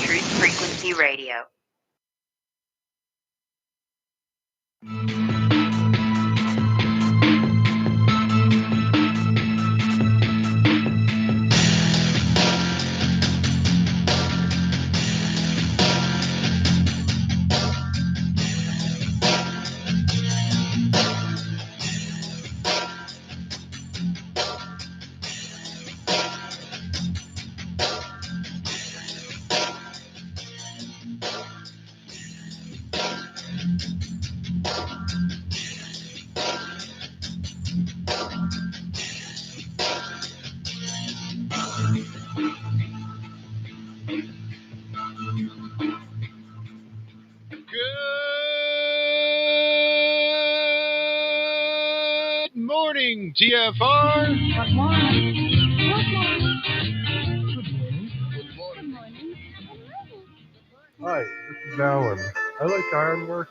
Truth Frequency Radio. Good morning, TFR. Good morning. Hi, this is Alan. I like Ironworx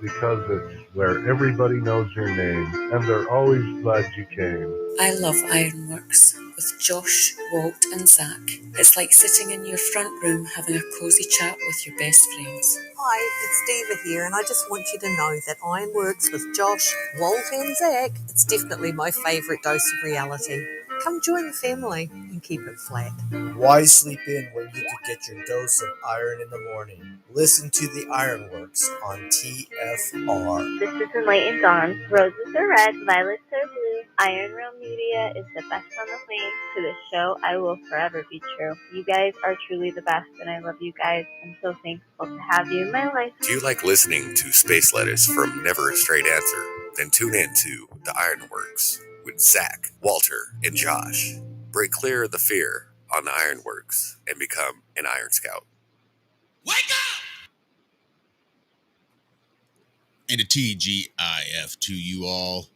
because it's where everybody knows your name, and they're always glad you came. I love Ironworx with Josh, Walt and Zach. It's like sitting in your front room having a cosy chat with your best friends. Hi, it's Diva here, and I just want you to know that Ironworx with Josh, Walt and Zach, it's definitely my favourite dose of reality. Come join the family and keep it flat. Why sleep in when you could get your dose of iron in the morning? Listen to the Ironworx on TFR. This is Enlightened Dawn. Roses are red, violets are blue. Iron Realm Media is the best on the planet. To this show, I will forever be true. You guys are truly the best, and I love you guys. I'm so thankful to have you in my life. Do you like listening to space letters from Never a Straight Answer? Then tune in to the Ironworx with Zach, Walter, and Josh. Break clear of the fear on the Ironworx and become an Iron Scout. Wake up! And a TGIF to you all.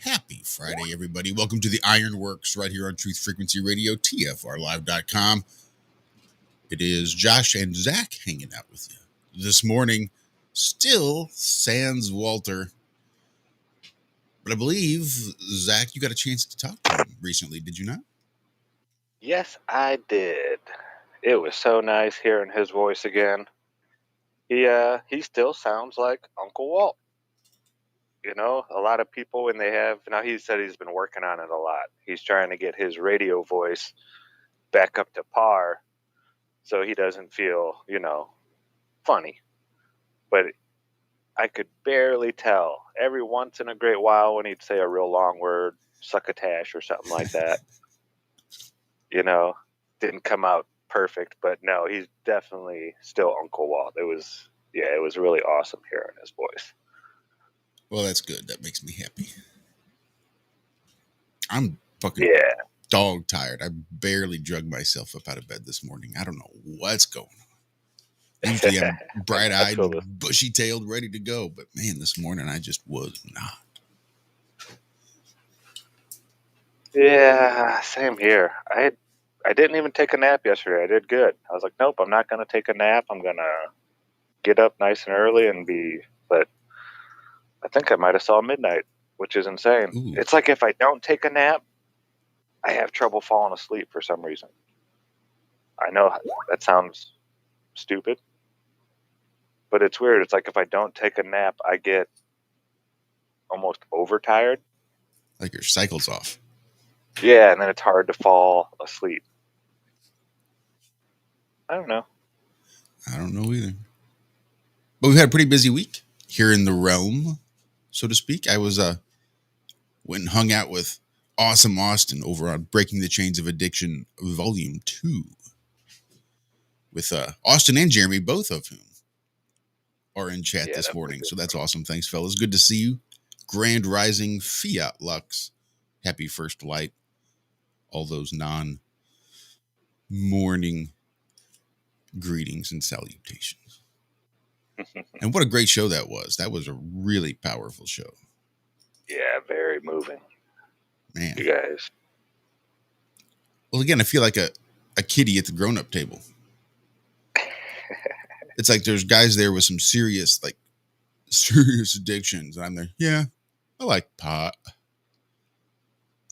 Happy Friday, everybody. Welcome to the Ironworx right here on Truth Frequency Radio, TFRlive.com. It is Josh and Zach hanging out with you this morning. Still sans Walter. But I believe, Zach, you got a chance to talk to him recently, did you not? Yes, I did. It was so nice hearing his voice again. He still sounds like Uncle Walt. You know, a lot of people when they have, now he said he's been working on it a lot. He's trying to get his radio voice back up to par so he doesn't feel, funny. But I could barely tell. Every once in a great while when he'd say a real long word, succotash or something like that, didn't come out perfect. But no, he's definitely still Uncle Walt. It was really awesome hearing his voice. Well, that's good. That makes me happy. I'm fucking dog tired. I barely drug myself up out of bed this morning. I don't know what's going on. Usually I'm bright-eyed, bushy-tailed, ready to go. But, man, this morning I just was not. Yeah, same here. I didn't even take a nap yesterday. I did good. I was like, nope, I'm not going to take a nap. I'm going to get up nice and early but I think I might have saw midnight, which is insane. Ooh. It's like if I don't take a nap, I have trouble falling asleep for some reason. I know that sounds stupid, but it's weird. It's like if I don't take a nap, I get almost overtired. Like your cycle's off. Yeah, and then it's hard to fall asleep. I don't know. I don't know either. But we've had a pretty busy week here in the realm, so to speak. I was went and hung out with Awesome Austin over on Breaking the Chains of Addiction Volume 2 with Austin and Jeremy, both of whom are in chat this morning. So that's awesome. Thanks, fellas. Good to see you. Grand Rising, Fiat Lux, Happy First Light, all those non-morning greetings and salutations. And what a great show that was. That was a really powerful show. Yeah, very moving. Man. You guys. Well, again, I feel like a kiddie at the grown-up table. It's like there's guys there with some serious addictions. And I'm there, yeah, I like pot.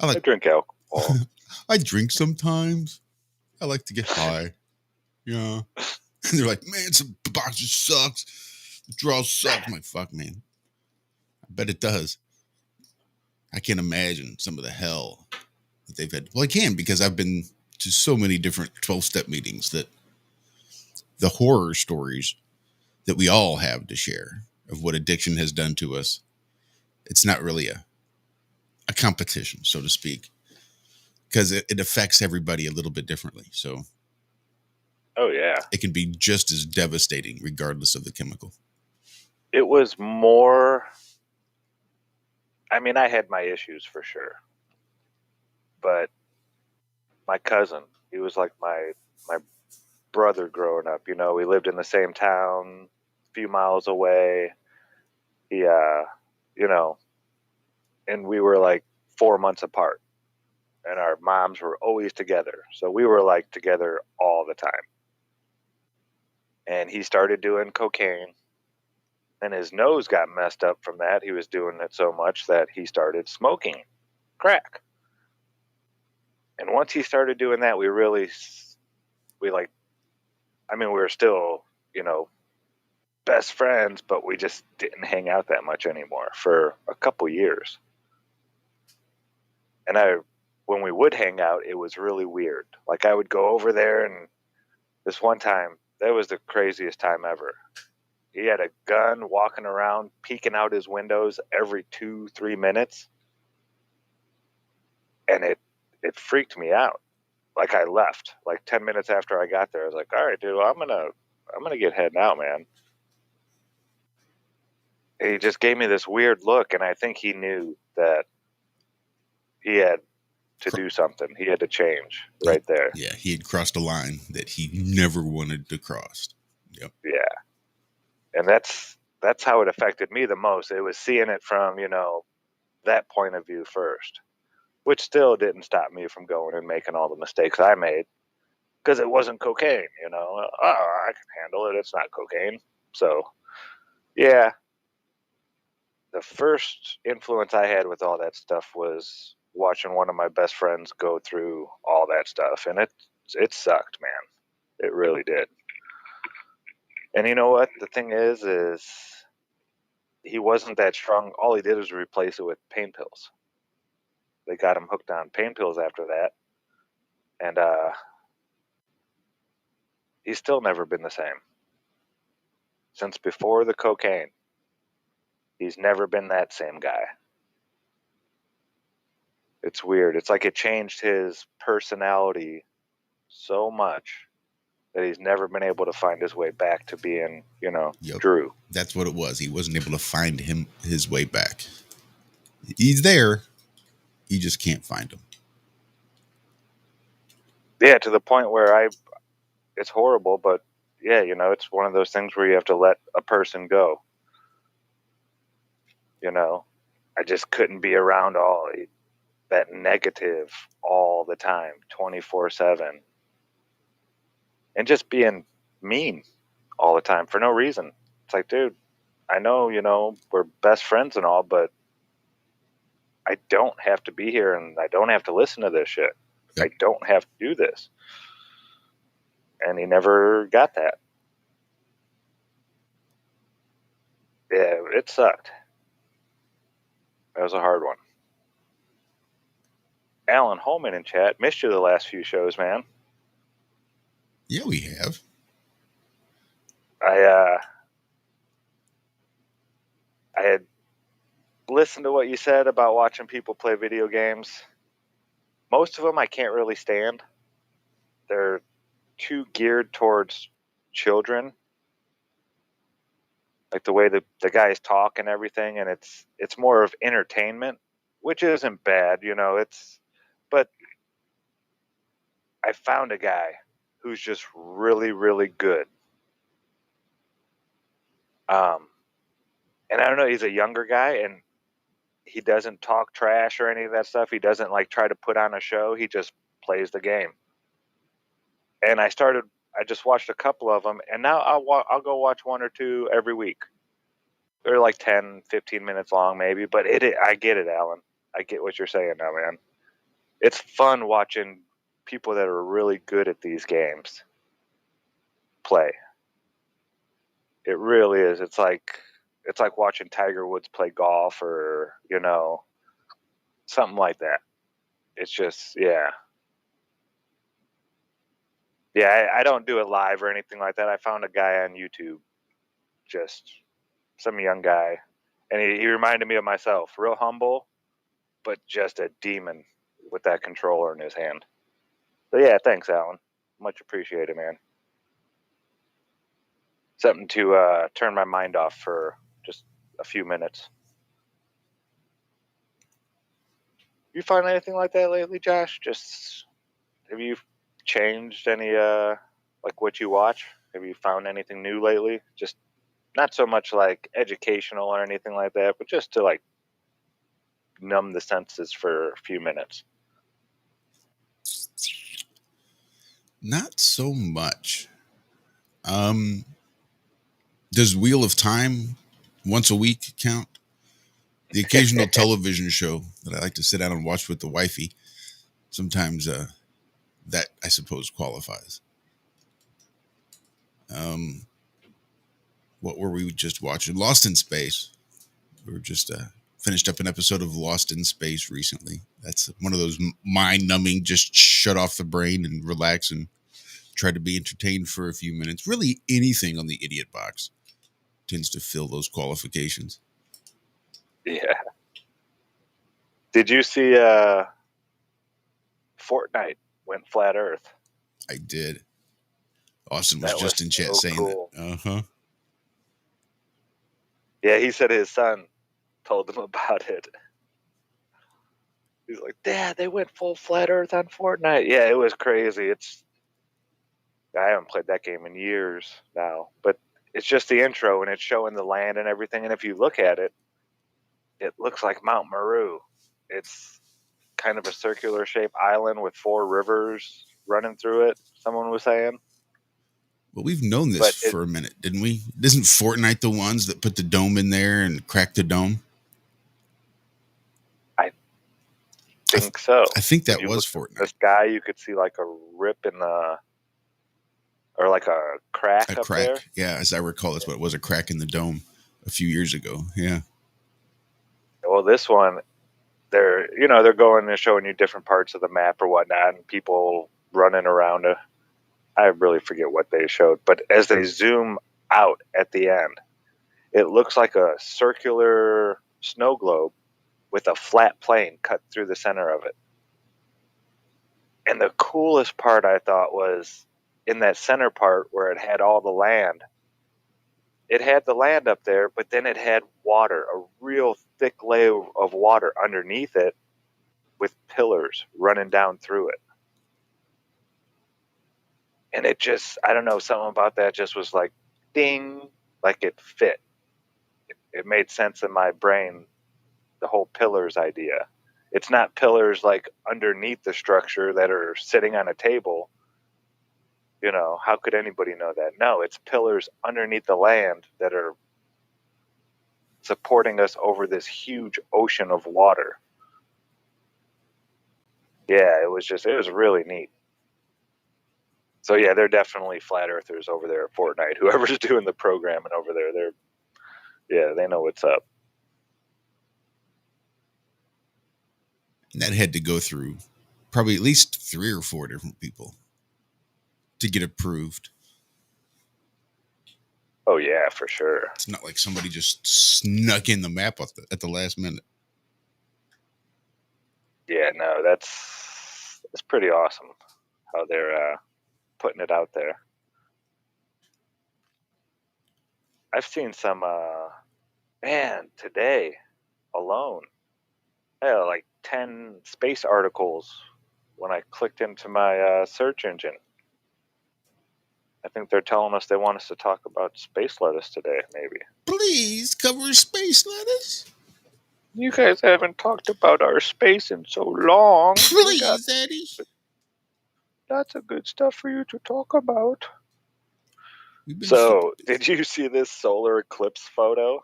I drink alcohol. I drink sometimes. I like to get high. Yeah. They're like, man, some boxer sucks. The draw sucks. I'm like, fuck, man. I bet it does. I can't imagine some of the hell that they've had. Well, I can, because I've been to so many different 12-step meetings that the horror stories that we all have to share of what addiction has done to us, it's not really a competition, so to speak, because it affects everybody a little bit differently. So Oh, yeah. it can be just as devastating regardless of the chemical. It was more, I mean, I had my issues for sure. But my cousin, he was like my brother growing up. You know, we lived in the same town, a few miles away. He, you know, and we were like 4 months apart, and our moms were always together. So we were like together all the time. And he started doing cocaine, and his nose got messed up from that. He was doing it so much that he started smoking crack. And once he started doing that, we like, I mean, we were still, you know, best friends, but we just didn't hang out that much anymore for a couple years. And when we would hang out, it was really weird. Like, I would go over there, and this one time, that was the craziest time ever. He had a gun walking around, peeking out his windows every 2-3 minutes. And it freaked me out. Like, I left like 10 minutes after I got there. I was like, all right, dude, well, I'm going to get heading out, man. And he just gave me this weird look. And I think he knew that he had to do something. He had to change right there. Yeah. He had crossed a line that he never wanted to cross. Yep. Yeah. And that's how it affected me the most. It was seeing it from, you know, that point of view first, which still didn't stop me from going and making all the mistakes I made, because it wasn't cocaine, you know. Oh, I can handle it. It's not cocaine. So, yeah. The first influence I had with all that stuff was watching one of my best friends go through all that stuff, and it sucked, man. It really did. And you know what? The thing is he wasn't that strong. All he did was replace it with pain pills. They got him hooked on pain pills after that, and he's still never been the same. Since before the cocaine, he's never been that same guy. It's weird. It's like it changed his personality so much that he's never been able to find his way back to being, you know, Yep. Drew. That's what it was. He wasn't able to find his way back. He's there. You just can't find him. Yeah, to the point where it's horrible, but yeah, you know, it's one of those things where you have to let a person go. You know, I just couldn't be around all that negative all the time, 24/7. And just being mean all the time for no reason. It's like, dude, I know, you know, we're best friends and all, but I don't have to be here, and I don't have to listen to this shit. Yep. I don't have to do this. And he never got that. Yeah, it sucked. That was a hard one. Alan Holman in chat. Missed you the last few shows, man. Yeah, we have. I had listened to what you said about watching people play video games. Most of them I can't really stand. They're too geared towards children. Like the way the guys talk and everything, and it's more of entertainment, which isn't bad, you know. But I found a guy who's just really, really good. And I don't know, he's a younger guy, and he doesn't talk trash or any of that stuff. He doesn't like try to put on a show. He just plays the game. And I just watched a couple of them, and now I'll go watch one or two every week. They're like 10, 15 minutes long maybe, but I get it, Alan. I get what you're saying now, man. It's fun watching people that are really good at these games. play. It really is. It's like watching Tiger Woods play golf, or something like that. It's just yeah. I don't do it live or anything like that. I found a guy on YouTube, just some young guy, and he reminded me of myself. Real humble, but just a demon with that controller in his hand. So yeah, thanks, Alan. Much appreciated, man. Something to turn my mind off for just a few minutes. You find anything like that lately, Josh? Just have you changed any like what you watch? Have you found anything new lately? Just not so much like educational or anything like that, but just to like numb the senses for a few minutes. Not so much. Does Wheel of Time once a week count? The occasional television show that I like to sit down and watch with the wifey. Sometimes that I suppose qualifies. What were we just watching? Lost in Space. We were just finished up an episode of Lost in Space recently. That's one of those mind-numbing, just shut off the brain and relax and try to be entertained for a few minutes. Really, anything on the Idiot Box tends to fill those qualifications. Yeah. Did you see Fortnite went flat Earth? I did. Austin was just in chat saying cool. that. Uh-huh. Yeah, he said his son told him about it. He's like, Dad, they went full flat Earth on Fortnite. Yeah, it was crazy. I haven't played that game in years now, but it's just the intro and it's showing the land and everything. And if you look at it, it looks like Mount Meru. It's kind of a circular shaped island with 4 rivers running through it, someone was saying. Well, we've known this for a minute, didn't we? Isn't Fortnite the ones that put the dome in there and cracked the dome? I think so. I think that was Fortnite. The sky, you could see like a rip in the, or like a crack up there. Yeah, as I recall, that's what it was, a crack in the dome a few years ago. Yeah. Well, this one, they're going and showing you different parts of the map or whatnot, and people running around. I really forget what they showed, but as they zoom out at the end, it looks like a circular snow globe with a flat plane cut through the center of it. And the coolest part, I thought, was in that center part where it had all the land. It had the land up there, but then it had water, a real thick layer of water underneath it with pillars running down through it. And it just, I don't know, something about that just was like, ding, like it fit. It made sense in my brain, the whole pillars idea. It's not pillars like underneath the structure that are sitting on a table. How could anybody know that? No, it's pillars underneath the land that are supporting us over this huge ocean of water. Yeah, it was really neat. So yeah, they're definitely flat earthers over there at Fortnite. Whoever's doing the programming over there, they know what's up. And that had to go through probably at least 3 or 4 different people to get approved. Oh yeah, for sure. It's not like somebody just snuck in the map at the last minute. Yeah, no, that's pretty awesome how they're putting it out there. I've seen some today alone, I had like 10 space articles when I clicked into my search engine. I think they're telling us they want us to talk about space lettuce today, maybe. Please cover space lettuce. You guys haven't talked about our space in so long. Please, Eddie. Lots of good stuff for you to talk about. So, did you see this solar eclipse photo?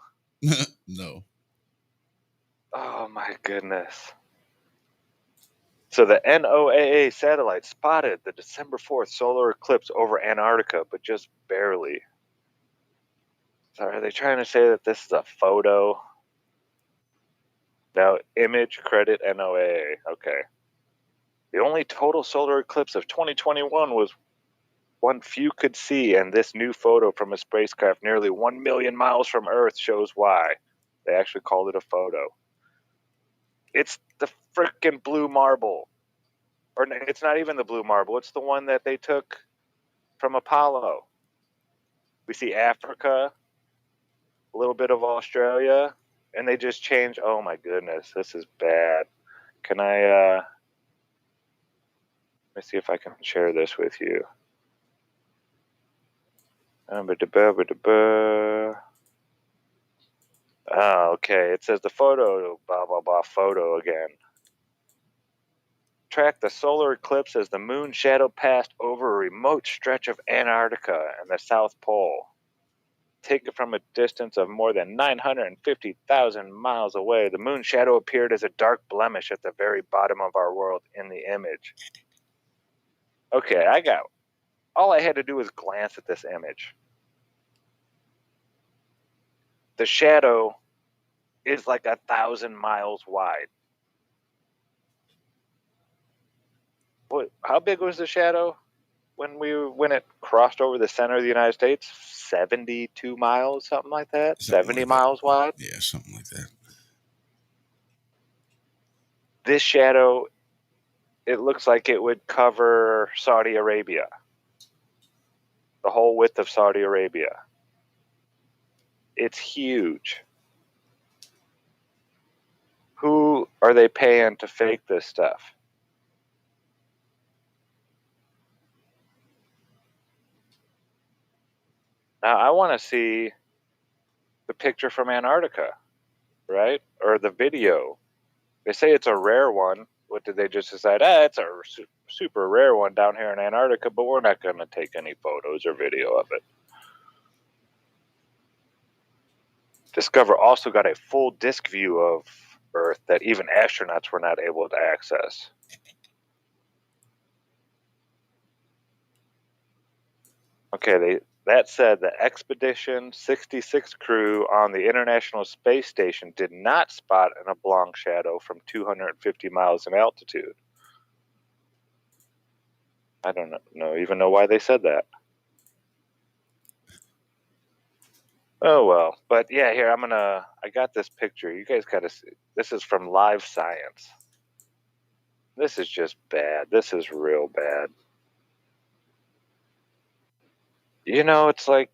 No. Oh my goodness. So the NOAA satellite spotted the December 4th solar eclipse over Antarctica, but just barely. So are they trying to say that this is a photo? Now, image credit NOAA. Okay. The only total solar eclipse of 2021 was one few could see, and this new photo from a spacecraft nearly 1 million miles from Earth shows why. They actually called it a photo. It's the frickin' blue marble. Or it's not even the blue marble. It's the one that they took from Apollo. We see Africa, a little bit of Australia, and they just change. Oh my goodness, this is bad. Can I, let me see if I can share this with you. Oh, okay. It says the photo, blah, blah, blah, photo again. Track the solar eclipse as the moon shadow passed over a remote stretch of Antarctica and the South Pole. Taken from a distance of more than 950,000 miles away, the moon shadow appeared as a dark blemish at the very bottom of our world in the image. Okay, all I had to do was glance at this image. The shadow is like 1,000 miles wide. How big was the shadow when it crossed over the center of the United States? 72 miles, something like that. Something 70 like miles that. wide. Yeah, something like that. This shadow, it looks like it would cover Saudi Arabia, the whole width of Saudi Arabia. It's huge. Who are they paying to fake this stuff? Now, I want to see the picture from Antarctica, right? Or the video. They say it's a rare one. What did they just decide? It's a super rare one down here in Antarctica, but we're not going to take any photos or video of it. Discover also got a full disk view of Earth that even astronauts were not able to access. Okay, that said, the Expedition 66 crew on the International Space Station did not spot an oblong shadow from 250 miles in altitude. I don't even know why they said that. Oh well, but yeah, here I got this picture. You guys gotta see. This is from Live Science. This is just bad. This is real bad. It's like,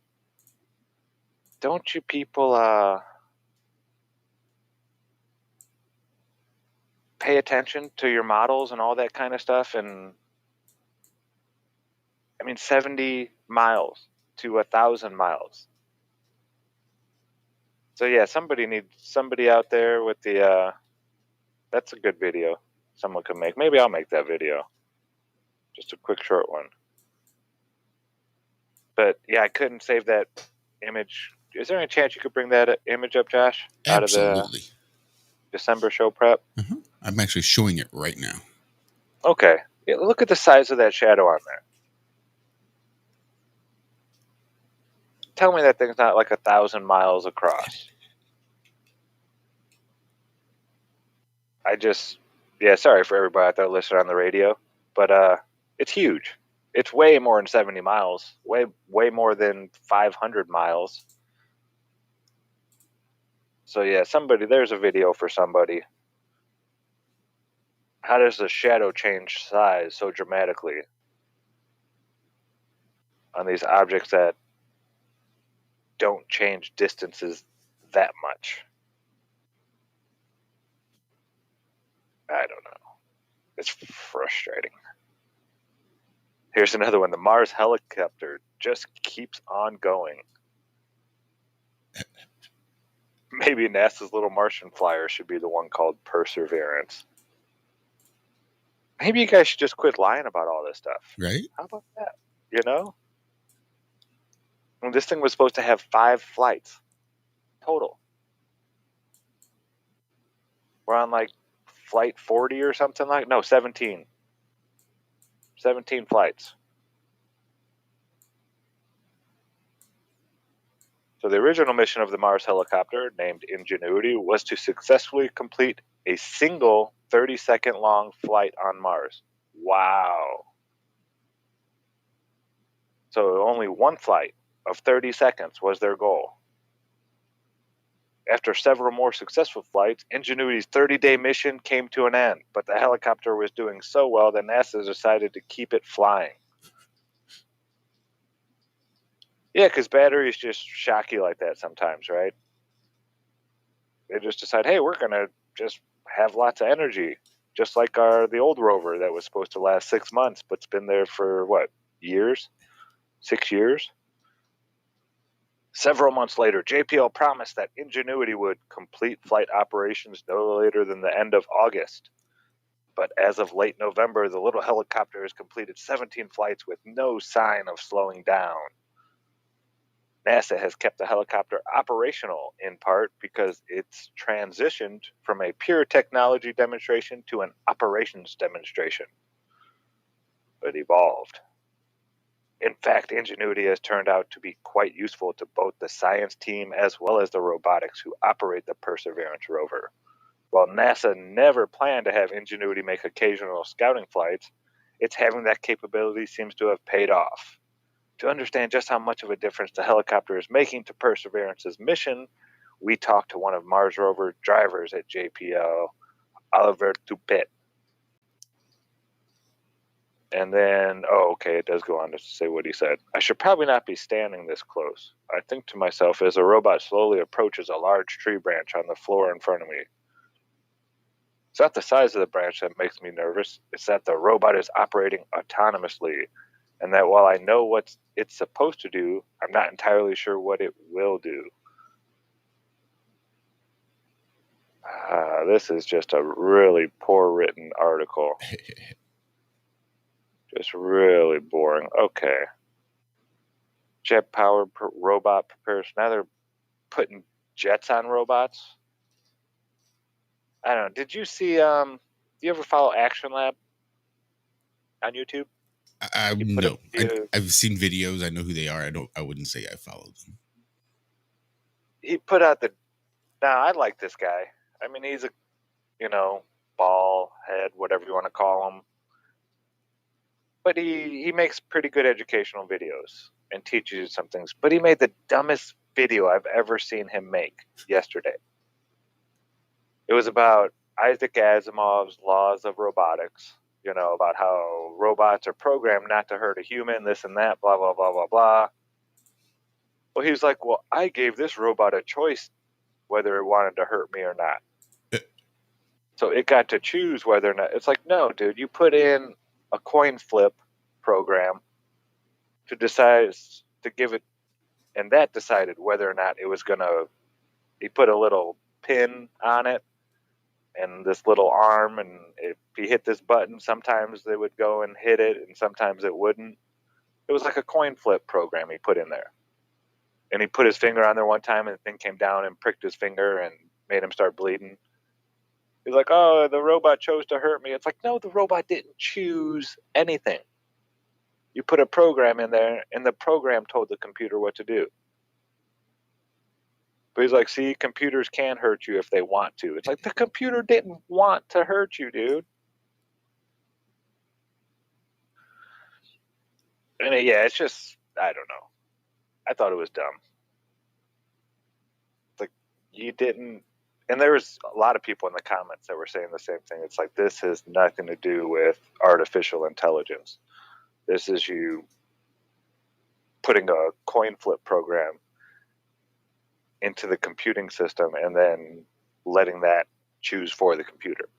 don't you people pay attention to your models and all that kind of stuff? And I mean, 70 miles to 1,000 miles. So yeah, somebody out there with the that's a good video someone could make. Maybe I'll make that video. Just a quick short one. But yeah, I couldn't save that image. Is there any chance you could bring that image up, Josh? Out of Absolutely. the December show prep? I'm actually showing it right now. Okay. Yeah, look at the size of that shadow on there. Tell me that thing's not like 1,000 miles across. Sorry for everybody out there listening on the radio, but it's huge. It's way more than 70 miles, way more than 500 miles. So yeah, there's a video for somebody. How does the shadow change size so dramatically on these objects that don't change distances that much? I don't know. It's frustrating. Here's another one. The Mars helicopter just keeps on going. Maybe NASA's little Martian flyer should be the one called Perseverance. Maybe you guys should just quit lying about all this stuff. Right? How about that? When this thing was supposed to have 5 flights total. We're on like flight 40 or something like, no, 17. 17 flights. So the original mission of the Mars helicopter, named Ingenuity, was to successfully complete a single 30-second long flight on Mars. Wow. So only one flight of 30 seconds was their goal. After several more successful flights, Ingenuity's 30-day mission came to an end, but the helicopter was doing so well that NASA decided to keep it flying. Yeah, because batteries just shock you like that sometimes, right? They just decide, hey, we're going to just have lots of energy, just like the old rover that was supposed to last 6 months, but's been there for, what, years? 6 years? Several months later, JPL promised that Ingenuity would complete flight operations no later than the end of August. But as of late November, the little helicopter has completed 17 flights with no sign of slowing down. NASA has kept the helicopter operational in part because it's transitioned from a pure technology demonstration to an operations demonstration. It evolved. In fact, Ingenuity has turned out to be quite useful to both the science team as well as the robotics who operate the Perseverance rover. While NASA never planned to have Ingenuity make occasional scouting flights, its having that capability seems to have paid off. To understand just how much of a difference the helicopter is making to Perseverance's mission, we talked to one of Mars rover drivers at JPL, Oliver Toupet. And then, it does go on to say what he said. I should probably not be standing this close. I think to myself as a robot slowly approaches a large tree branch on the floor in front of me. It's not the size of the branch that makes me nervous. It's that the robot is operating autonomously, and that while I know what it's supposed to do, I'm not entirely sure what it will do. This is just a really poor written article. Just really boring. Okay. Jet-powered robot prepares. Now they're putting jets on robots. I don't know. Did you see, do you ever follow Action Lab on YouTube? No. I've seen videos. I know who they are. I wouldn't say I followed them. He put out I like this guy. I mean, he's a, ball head, whatever you want to call him. But he makes pretty good educational videos and teaches you some things. But he made the dumbest video I've ever seen him make yesterday. It was about Isaac Asimov's laws of robotics, about how robots are programmed not to hurt a human, this and that, blah, blah, blah, blah, blah. Well, he was like, well, I gave this robot a choice whether it wanted to hurt me or not. So it got to choose whether or not. It's like, no, dude, you put in a coin flip program to decide to give it, and that decided whether or not it was going to. He put a little pin on it and this little arm, and if he hit this button, sometimes they would go and hit it, and sometimes it wouldn't. It was like a coin flip program he put in there. And he put his finger on there one time, and the thing came down and pricked his finger and made him start bleeding. He's like, oh, the robot chose to hurt me. It's like, no, the robot didn't choose anything. You put a program in there, and the program told the computer what to do. But he's like, see, computers can hurt you if they want to. It's like, the computer didn't want to hurt you, dude. And it's just, I don't know. I thought it was dumb. Like, you didn't. And there was a lot of people in the comments that were saying the same thing. It's like, this has nothing to do with artificial intelligence. This is you putting a coin flip program into the computing system and then letting that choose for the computer.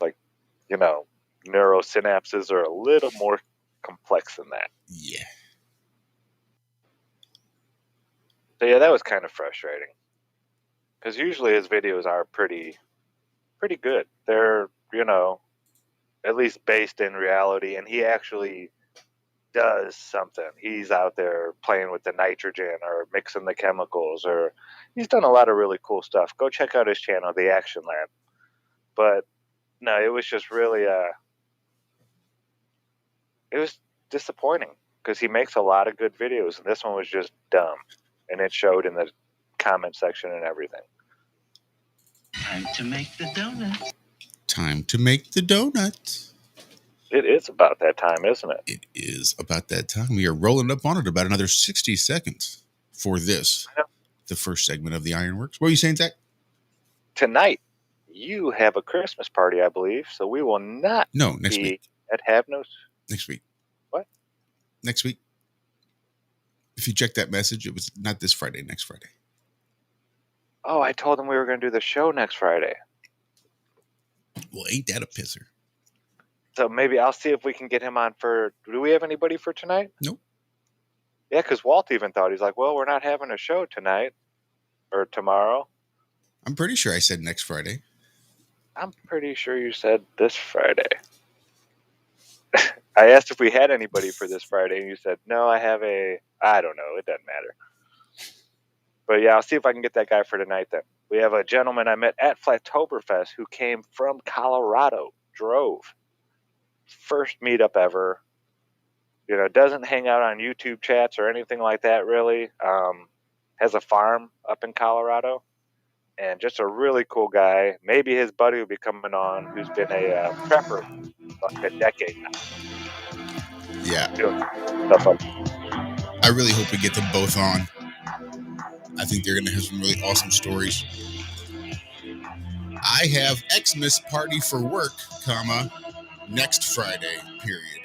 Like, neurosynapses are a little more complex than that. Yeah. So that was kind of frustrating. Because usually his videos are pretty good. They're, at least based in reality, and he actually does something. He's out there playing with the nitrogen or mixing the chemicals, or he's done a lot of really cool stuff. Go check out his channel, The Action Lab. But no, it was just really it was disappointing because he makes a lot of good videos, and this one was just dumb, and it showed in the comment section and everything. Time to make the donut. Time to make the donut. It is about that time, isn't it? It is about that time. We are rolling up on it about another 60 seconds for this, the first segment of the Ironworks. What are you saying, Zach? Tonight, you have a Christmas party, I believe, so we will not next be week. at Have No... Next week. What? Next week. If you check that message, it was not this Friday, next Friday. Oh, I told him we were going to do the show next Friday. Well, ain't that a pisser? So maybe I'll see if we can get him on for... Do we have anybody for tonight? Nope. Yeah, because Walt even thought, he's like, well, we're not having a show tonight or tomorrow. I'm pretty sure I said next Friday. I'm pretty sure you said this Friday. I asked if we had anybody for this Friday, and you said, no, I have a... I don't know. It doesn't matter. But yeah, I'll see if I can get that guy for tonight then. We have a gentleman I met at Flattoberfest who came from Colorado, drove. First meetup ever. You know, doesn't hang out on YouTube chats or anything like that, really. Has a farm up in Colorado. And just a really cool guy. Maybe his buddy will be coming on, who's been a prepper like a decade now. Yeah. Stuff like I really hope we get them both on. I think they're going to have some really awesome stories. I have Xmas party for work, next Friday, period.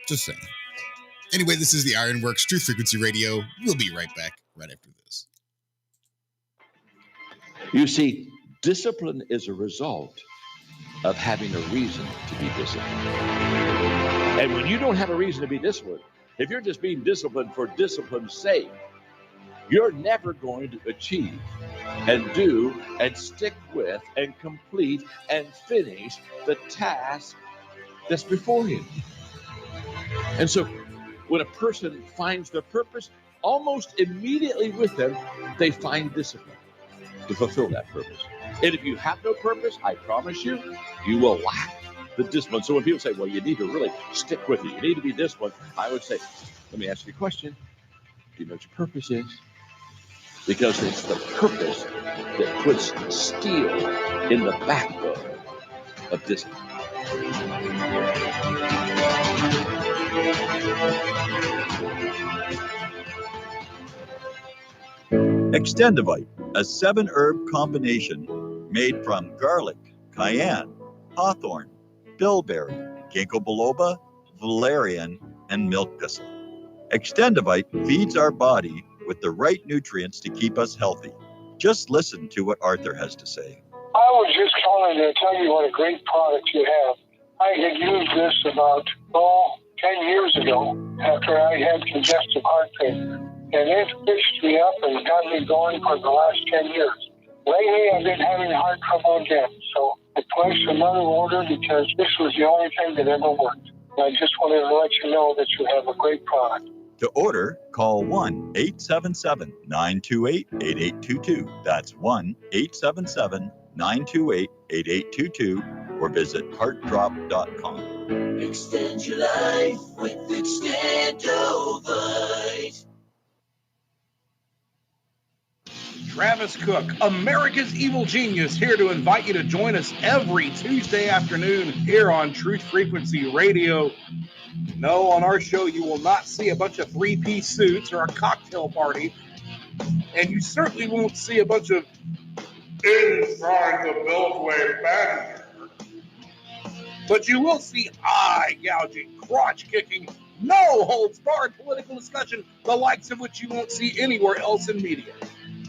Just saying. Anyway, this is the Ironworks Truth Frequency Radio. We'll be right back right after this. You see, discipline is a result of having a reason to be disciplined. And when you don't have a reason to be disciplined, if you're just being disciplined for discipline's sake, you're never going to achieve and do and stick with and complete and finish the task that's before you. And so when a person finds their purpose, almost immediately with them, they find discipline to fulfill that purpose. And if you have no purpose, I promise you, you will lack the discipline. So when people say, well, you need to really stick with it, you need to be disciplined, I would say, let me ask you a question. Do you know what your purpose is? Because it's the purpose that puts steel in the backbone of discipline. Extendivite, a 7-herb combination made from garlic, cayenne, hawthorn, bilberry, ginkgo biloba, valerian, and milk thistle. Extendivite feeds our body with the right nutrients to keep us healthy. Just listen to what Arthur has to say. I was just calling to tell you what a great product you have. I had used this about, 10 years ago after I had congestive heart failure. And it fixed me up and got me going for the last 10 years. Lately, I've been having heart trouble again. So I placed another order because this was the only thing that ever worked. And I just wanted to let you know that you have a great product. To order, call 1-877-928-8822. That's 1-877-928-8822 or visit heartdrop.com. Extend your life with Extendovite. Travis Cook, America's Evil Genius, here to invite you to join us every Tuesday afternoon here on Truth Frequency Radio. No, on our show, you will not see a bunch of three-piece suits or a cocktail party, and you certainly won't see a bunch of inside the Beltway banter. But you will see eye-gouging, crotch-kicking, no-holds-barred political discussion, the likes of which you won't see anywhere else in media.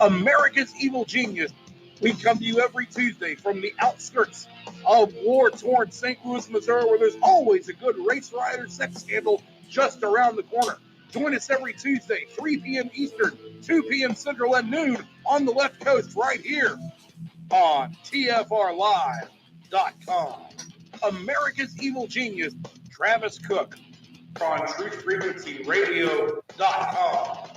America's Evil Genius. We come to you every Tuesday from the outskirts of war-torn St. Louis, Missouri, where there's always a good race rider sex scandal just around the corner. Join us every Tuesday, 3 p.m. Eastern, 2 p.m. Central, and noon on the left coast right here on TFRlive.com. America's Evil Genius, Travis Cook, on TruthFrequencyRadio.com.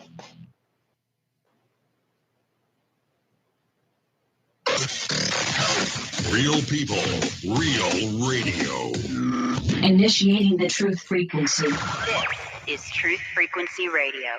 Real people, real radio. Initiating the truth frequency. This is Truth Frequency Radio.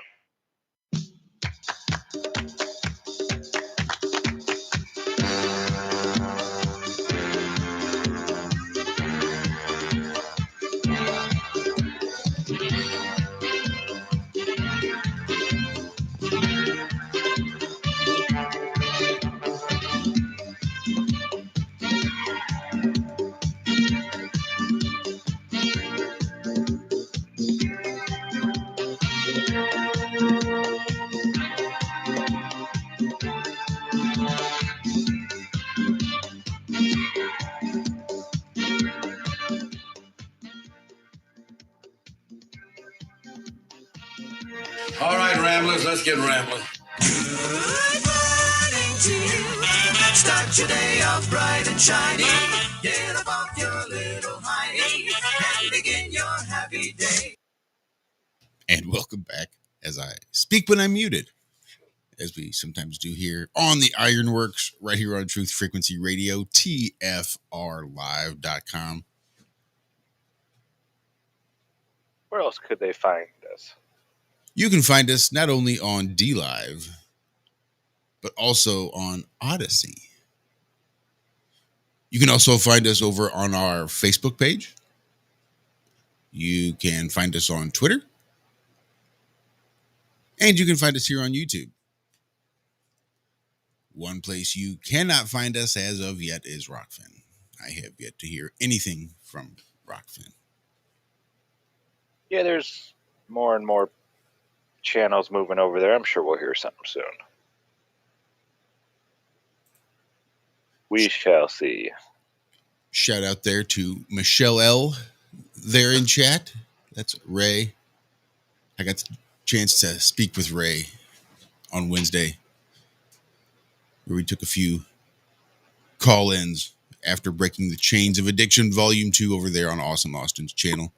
All right, Ramblers, let's get rambling. Good morning to you. Start your day off bright and shiny. Get up off your little hiney and begin your happy day. And welcome back as I speak when I'm muted, as we sometimes do here on the Ironworx, right here on Truth Frequency Radio, TFRlive.com. Where else could they find us? You can find us not only on DLive, but also on Odyssey. You can also find us over on our Facebook page. You can find us on Twitter. And you can find us here on YouTube. One place you cannot find us as of yet is Rockfin. I have yet to hear anything from Rockfin. Yeah, there's more and more channels moving over there. I'm sure we'll hear something soon. We shall see. Shout out there to Michelle L. there in chat. That's Ray. I got the chance to speak with Ray on Wednesday, where we took a few call-ins after Breaking the Chains of Addiction Volume 2 over there on Awesome Austin's channel.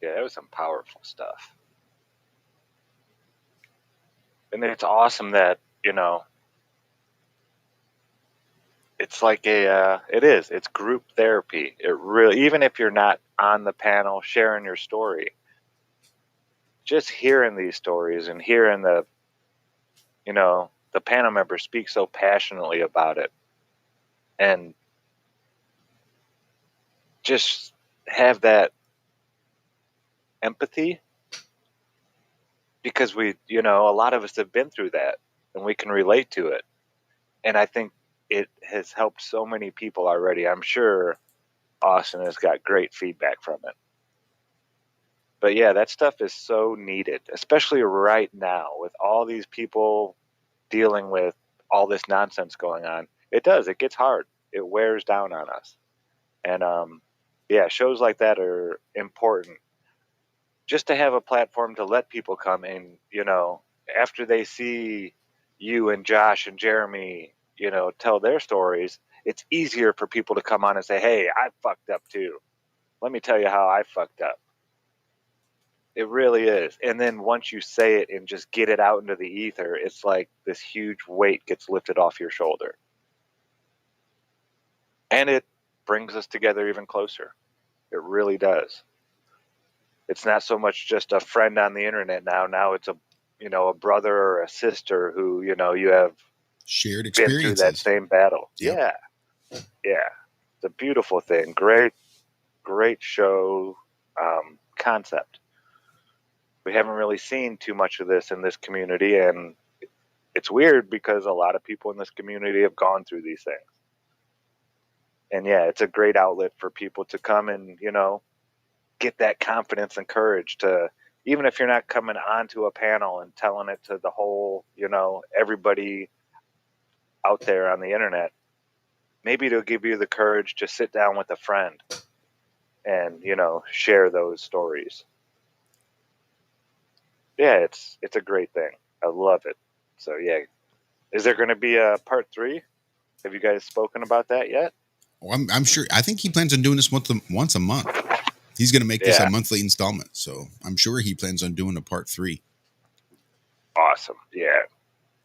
Yeah, it was some powerful stuff. And it's awesome that, it's like it's group therapy. It really, even if you're not on the panel sharing your story, just hearing these stories and hearing the panel members speak so passionately about it and just have that empathy, because a lot of us have been through that and we can relate to it. And I think it has helped so many people already. I'm sure Austin has got great feedback from it. But yeah, that stuff is so needed, especially right now with all these people dealing with all this nonsense going on. It gets hard. It wears down on us. And shows like that are important. Just to have a platform to let people come in, after they see you and Josh and Jeremy, tell their stories, it's easier for people to come on and say, hey, I fucked up too. Let me tell you how I fucked up. It really is. And then once you say it and just get it out into the ether, it's like this huge weight gets lifted off your shoulder. And it brings us together even closer. It really does. It's not so much just a friend on the internet now. Now it's a brother or a sister who, you have shared experiences, been through that same battle. Yep. Yeah. It's a beautiful thing. Great show concept. We haven't really seen too much of this in this community, and it's weird because a lot of people in this community have gone through these things. And yeah, it's a great outlet for people to come and, get that confidence and courage to, even if you're not coming onto a panel and telling it to the whole, everybody out there on the internet, maybe it'll give you the courage to sit down with a friend and, share those stories. Yeah, it's a great thing. I love it. So yeah. Is there going to be a part 3? Have you guys spoken about that yet? Well, I'm sure. I think he plans on doing this once a month. He's going to make this a monthly installment. So I'm sure he plans on doing a part 3. Awesome. Yeah.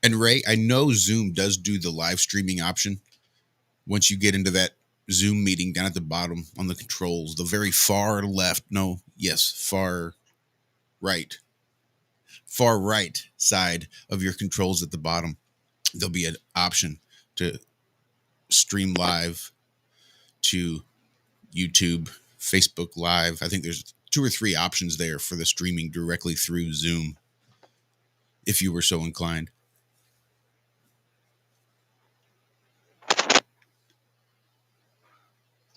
And Ray, I know Zoom does do the live streaming option. Once you get into that Zoom meeting down at the bottom on the controls, the very far left, no, yes, far right side of your controls at the bottom, there'll be an option to stream live to YouTube, Facebook Live. I think there's 2 or 3 options there for the streaming directly through Zoom, if you were so inclined.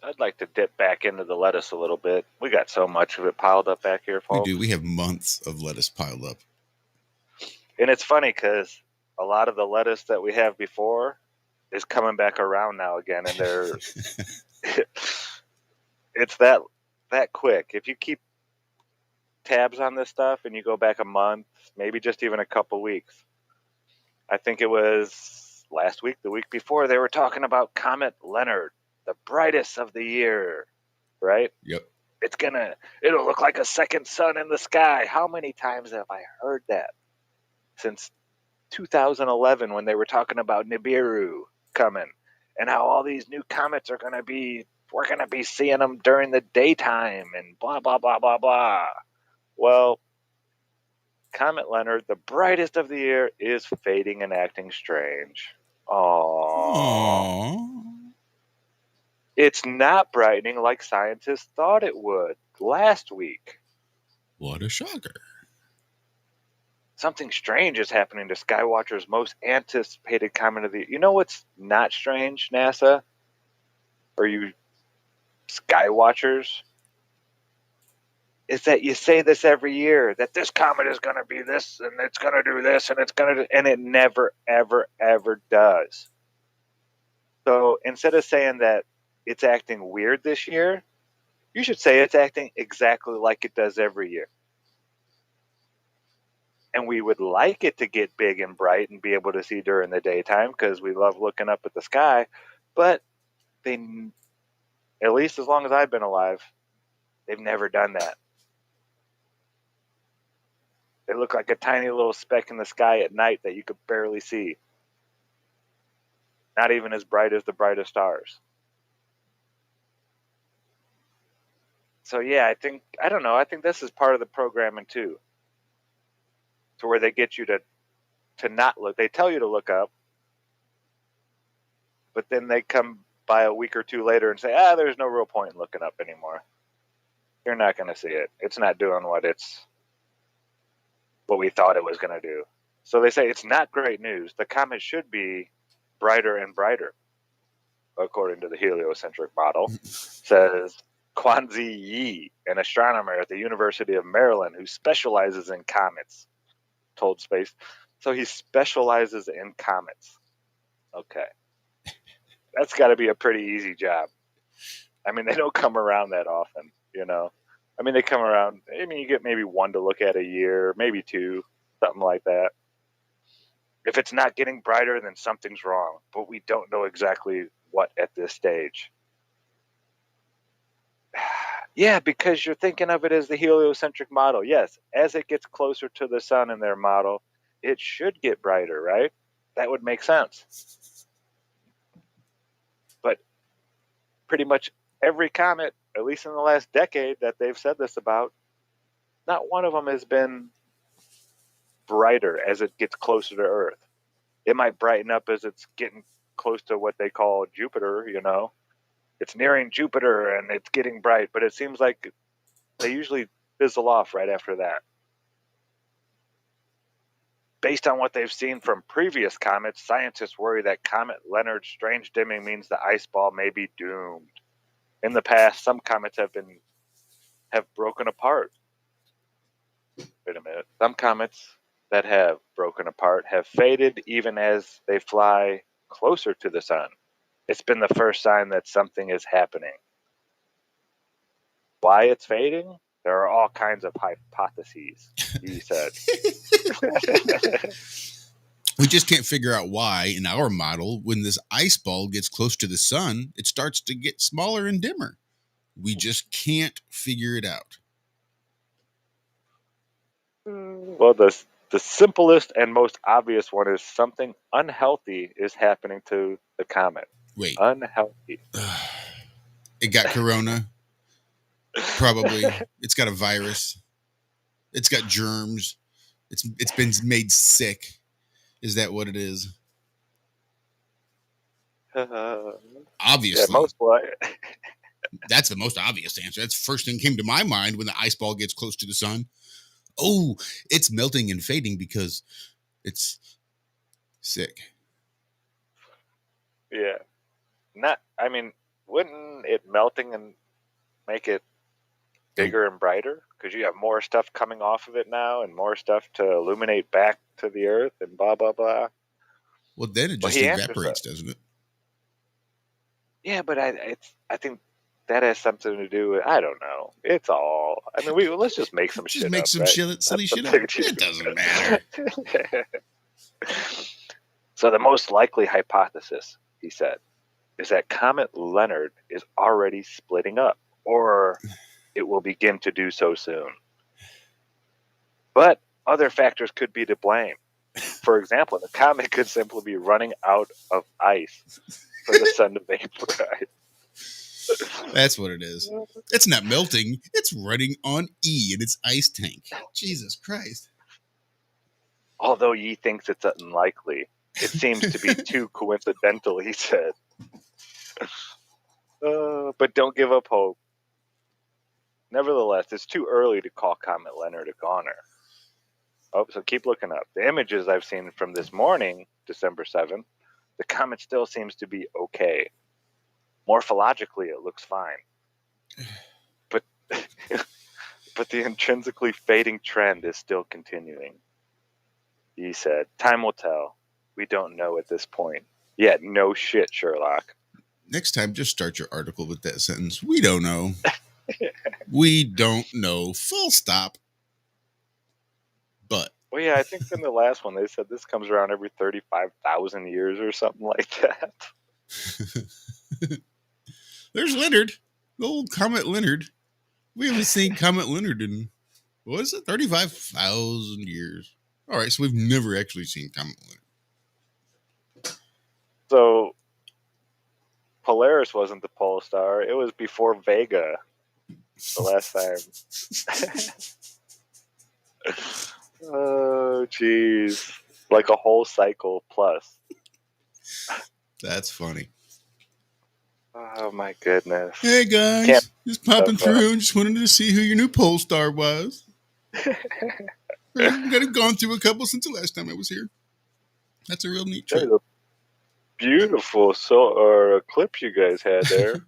I'd like to dip back into the lettuce a little bit. We got so much of it piled up back here, folks. We do. We have months of lettuce piled up. And it's funny because a lot of the lettuce that we have before is coming back around now again, and they're it's that quick. If you keep tabs on this stuff and you go back a month, maybe just even a couple weeks. I think it was last week, the week before, they were talking about Comet Leonard, the brightest of the year, right? Yep. It'll look like a second sun in the sky. How many times have I heard that? Since 2011, when they were talking about Nibiru coming and how all these new comets we're going to be seeing them during the daytime and blah, blah, blah, blah, blah. Well, Comet Leonard, the brightest of the year, is fading and acting strange. Aww. It's not brightening like scientists thought it would last week. What a shocker. Something strange is happening to Skywatcher's most anticipated comet of the year. You know what's not strange, NASA? Or you Skywatchers? Is that you say this every year, that this comet is going to be this, and it's going to do this, and it's going to do, and it never, ever, ever does. So instead of saying that it's acting weird this year, you should say it's acting exactly like it does every year. And we would like it to get big and bright and be able to see during the daytime because we love looking up at the sky. But they, at least as long as I've been alive, they've never done that. They look like a tiny little speck in the sky at night that you could barely see. Not even as bright as the brightest stars. So yeah, I think this is part of the programming too. To where they get you to not look. They tell you to look up, but then they come by a week or two later and say, there's no real point in looking up anymore. You're not going to see it. It's not doing what we thought it was going to do. So they say it's not great news. The comet should be brighter and brighter, according to the heliocentric model, says Kwanzi Yi, an astronomer at the University of Maryland who specializes in comets, told Space. So he specializes in comets. Okay. That's got to be a pretty easy job. I mean, they don't come around that often, you know. I mean, they come around. I mean, you get maybe one to look at a year, maybe two, something like that. If it's not getting brighter, then something's wrong. But we don't know exactly what at this stage. Yeah, because you're thinking of it as the heliocentric model. Yes, as it gets closer to the sun in their model, it should get brighter, right? That would make sense. But pretty much every comet, at least in the last decade that they've said this about, not one of them has been brighter as it gets closer to Earth. It might brighten up as it's getting close to what they call Jupiter, you know. It's nearing Jupiter and it's getting bright, but it seems like they usually fizzle off right after that. Based on what they've seen from previous comets, scientists worry that Comet Leonard's strange dimming means the ice ball may be doomed. In the past, some comets have broken apart. Wait a minute. Some comets that have broken apart have faded even as they fly closer to the sun. It's been the first sign that something is happening. Why it's fading? There are all kinds of hypotheses, he said. We just can't figure out why, in our model, when this ice ball gets close to the sun, it starts to get smaller and dimmer. We just can't figure it out. Well, the The simplest and most obvious one is something unhealthy is happening to the comet. Wait, Unhealthy. it got corona? Probably. It's got a virus. It's got germs. It's been made sick. Is that what it is? Yeah, Obviously. most likely. That's the most obvious answer. That's the first thing came to my mind when the ice ball gets close to the sun. Oh, it's melting and fading because it's sick. Yeah. I mean, wouldn't it melting and make it bigger and brighter? Because you have more stuff coming off of it now and more stuff to illuminate back to the earth and blah, blah, blah. Well, then it just he answers evaporates, that. doesn't it? Yeah, but I think that has something to do with, I don't know. It's all, I mean, let's just make some Just shit make up, some right? silly shit up. It doesn't matter. So the most likely hypothesis, he said, is that Comet Leonard is already splitting up, or it will begin to do so soon. But other factors could be to blame. For example, the comet could simply be running out of ice for the sun to vaporize. That's what it is. It's not melting. It's running on E in its ice tank. Jesus Christ. Although Yi thinks it's unlikely, it seems to be too coincidental, he said. But don't give up hope. Nevertheless, it's too early to call Comet Leonard a goner. Oh, so keep looking up. The images I've seen from this morning, December 7th, the comet still seems to be okay. Morphologically, it looks fine. But but the intrinsically fading trend is still continuing. He said, time will tell. We don't know at this point. Yeah, no shit, Sherlock. Next time, just start your article with that sentence. We don't know. We don't know. Full stop. But. Well, yeah, I think in the last one, they said this comes around every 35,000 years or something like that. There's Leonard. Old Comet Leonard. We haven't seen Comet Leonard in, what is it, 35,000 years. All right, so we've never actually seen Comet Leonard. So, Polaris wasn't the pole star. It was before Vega the last time. Oh, jeez. Like a whole cycle plus. That's funny. Oh, my goodness. Hey, guys. Just popping through. Just wanted to see who your new pole star was. I've gone through a couple since the last time I was here. That's a real neat trip. A beautiful clip you guys had there.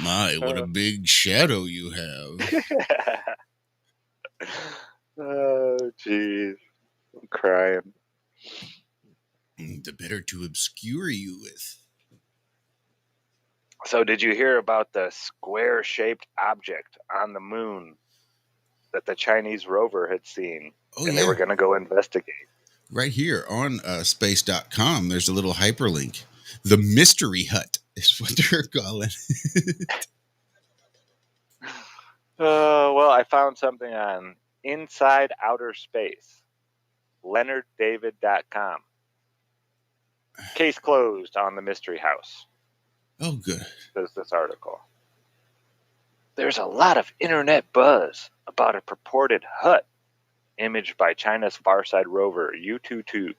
My, what a big shadow you have. Oh, jeez. I'm crying. The better to obscure you with. So did you hear about the square-shaped object on the moon that the Chinese rover had seen? They were going to go investigate. Right here on space.com, there's a little hyperlink. The Mystery Hut is what they're calling it. Well, I found something on Inside Outer Space, LeonardDavid.com. Case closed on the Mystery House. Oh, good. Says this article. There's a lot of internet buzz about a purported hut imaged by China's Farside rover U-22.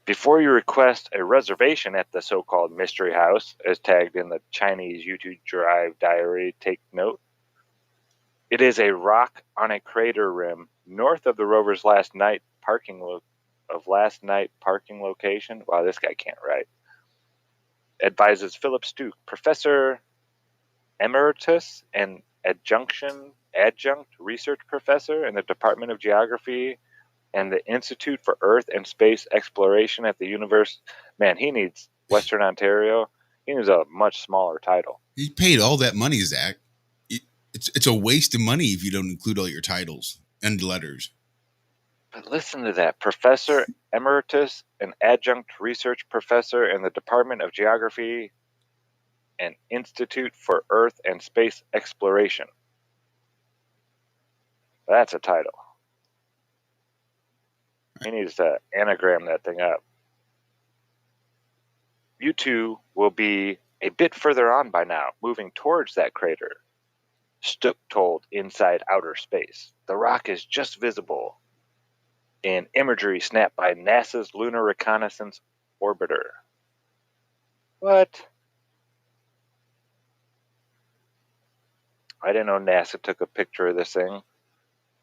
Before you request a reservation at the so-called Mystery House, as tagged in the Chinese YouTube Drive diary, take note. It is a rock on a crater rim north of the rover's last night parking location. Wow, this guy can't write. Advises Philip Stuke, Professor Emeritus and Adjunct Research Professor in the Department of Geography and the Institute for Earth and Space Exploration at the University. Man, he needs Western Ontario. He needs a much smaller title. He paid all that money, Zach. It's a waste of money if you don't include all your titles and letters. But listen to that. Professor Emeritus and Adjunct Research Professor in the Department of Geography and Institute for Earth and Space Exploration. That's a title. He needs to anagram that thing up. You two will be a bit further on by now, moving towards that crater. Stook told Inside Outer Space. The rock is just visible in imagery snapped by NASA's Lunar Reconnaissance Orbiter. What? I didn't know NASA took a picture of this thing.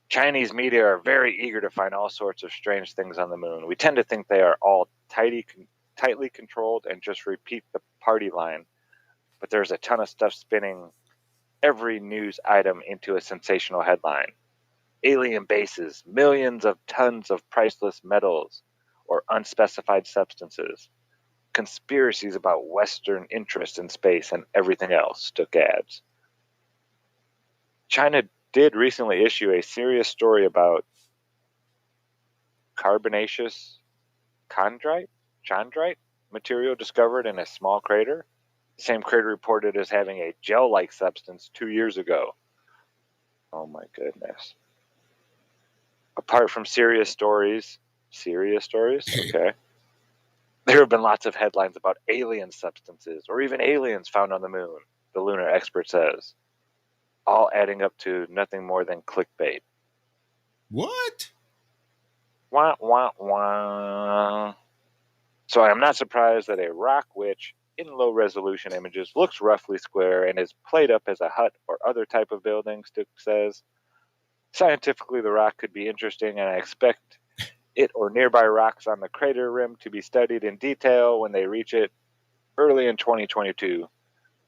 Chinese media are very eager to find all sorts of strange things on the moon. We tend to think they are all tightly controlled and just repeat the party line. But there's a ton of stuff spinning every news item into a sensational headline. Alien bases, millions of tons of priceless metals or unspecified substances, conspiracies about Western interest in space and everything else, Stook adds. China did recently issue a serious story about carbonaceous chondrite material discovered in a small crater. The same crater reported as having a gel-like substance 2 years ago. Oh my goodness. Apart from serious stories? Okay. There have been lots of headlines about alien substances or even aliens found on the moon, the lunar expert says. All adding up to nothing more than clickbait. What? Wah, wah, wah. So I'm not surprised that a rock which, in low-resolution images, looks roughly square and is played up as a hut or other type of building, Stook says. Scientifically, the rock could be interesting, and I expect it or nearby rocks on the crater rim to be studied in detail when they reach it early in 2022,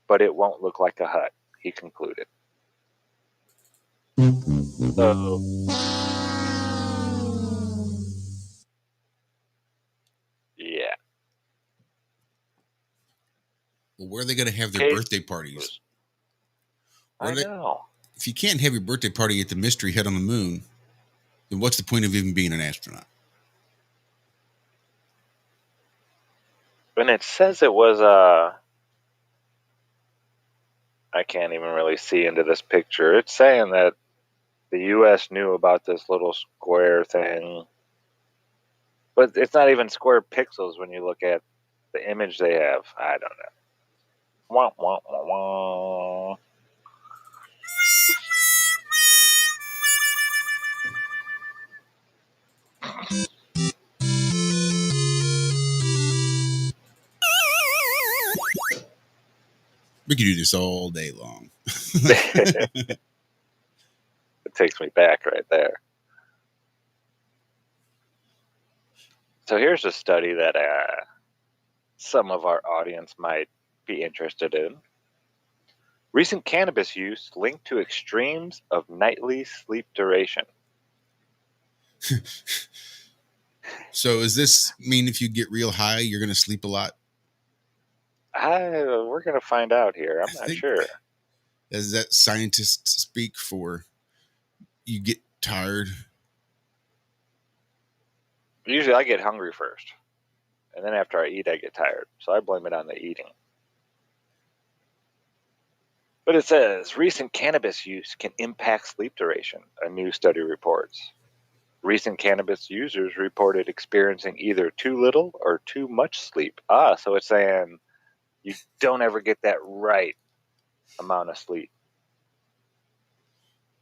but it won't look like a hut, he concluded. So, yeah. Well, where are they going to have their birthday parties? I know. If you can't have your birthday party at the mystery head on the moon, then what's the point of even being an astronaut? And it says it was I can't even really see into this picture. It's saying that the U.S. knew about this little square thing. But it's not even square pixels when you look at the image they have. I don't know. Wah, wah, wah, wah. We could do this all day long. It takes me back right there. So here's a study that some of our audience might be interested in. Recent cannabis use linked to extremes of nightly sleep duration. So does this mean if you get real high, you're going to sleep a lot? We're going to find out here. I'm not sure. Does that scientist speak for you get tired? Usually I get hungry first. And then after I eat, I get tired. So I blame it on the eating. But it says recent cannabis use can impact sleep duration, a new study reports. Recent cannabis users reported experiencing either too little or too much sleep. So it's saying you don't ever get that right amount of sleep.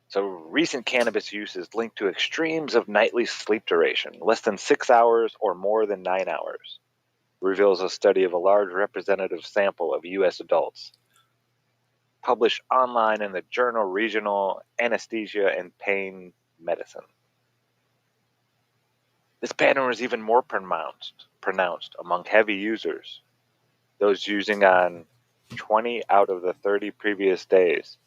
So recent cannabis use is linked to extremes of nightly sleep duration, less than 6 hours or more than 9 hours, reveals a study of a large representative sample of U.S. adults, published online in the journal Regional Anesthesia and Pain Medicine. This pattern was even more pronounced among heavy users, those using on 20 out of the 30 previous days.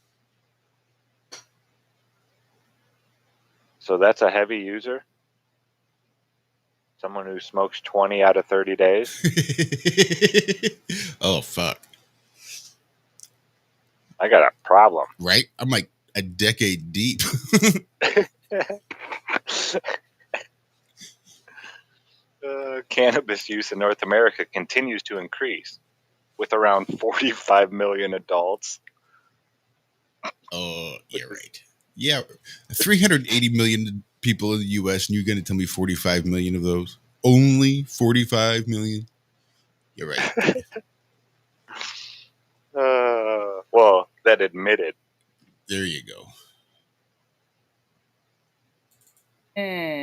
So that's a heavy user? Someone who smokes 20 out of 30 days? Oh, fuck. I got a problem. Right? I'm like a decade deep. Cannabis use in North America continues to increase, with around 45 million adults. Oh, yeah, right. Yeah, 380 million people in the U.S., and you're going to tell me 45 million of those? Only 45 million? You're right. Well, that admitted. There you go.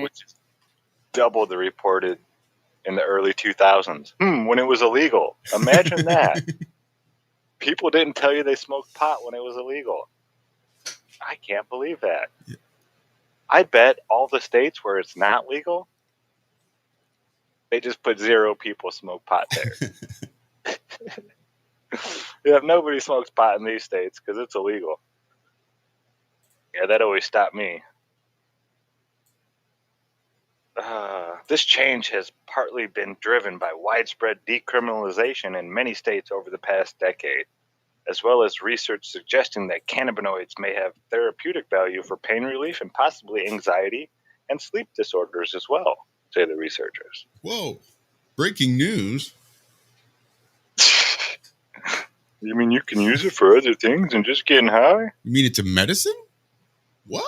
Which is double the reported in the early 2000s. When it was illegal. Imagine that. People didn't tell you they smoked pot when it was illegal. I can't believe that. Yeah. I bet all the states where it's not legal, they just put 0 people smoke pot there. Yeah, nobody smokes pot in these states because it's illegal. Yeah, that always stopped me. This change has partly been driven by widespread decriminalization in many states over the past decade, as well as research suggesting that cannabinoids may have therapeutic value for pain relief and possibly anxiety and sleep disorders as well, say the researchers. Whoa. Breaking news. You mean you can use it for other things and just getting high? You mean it's a medicine? What?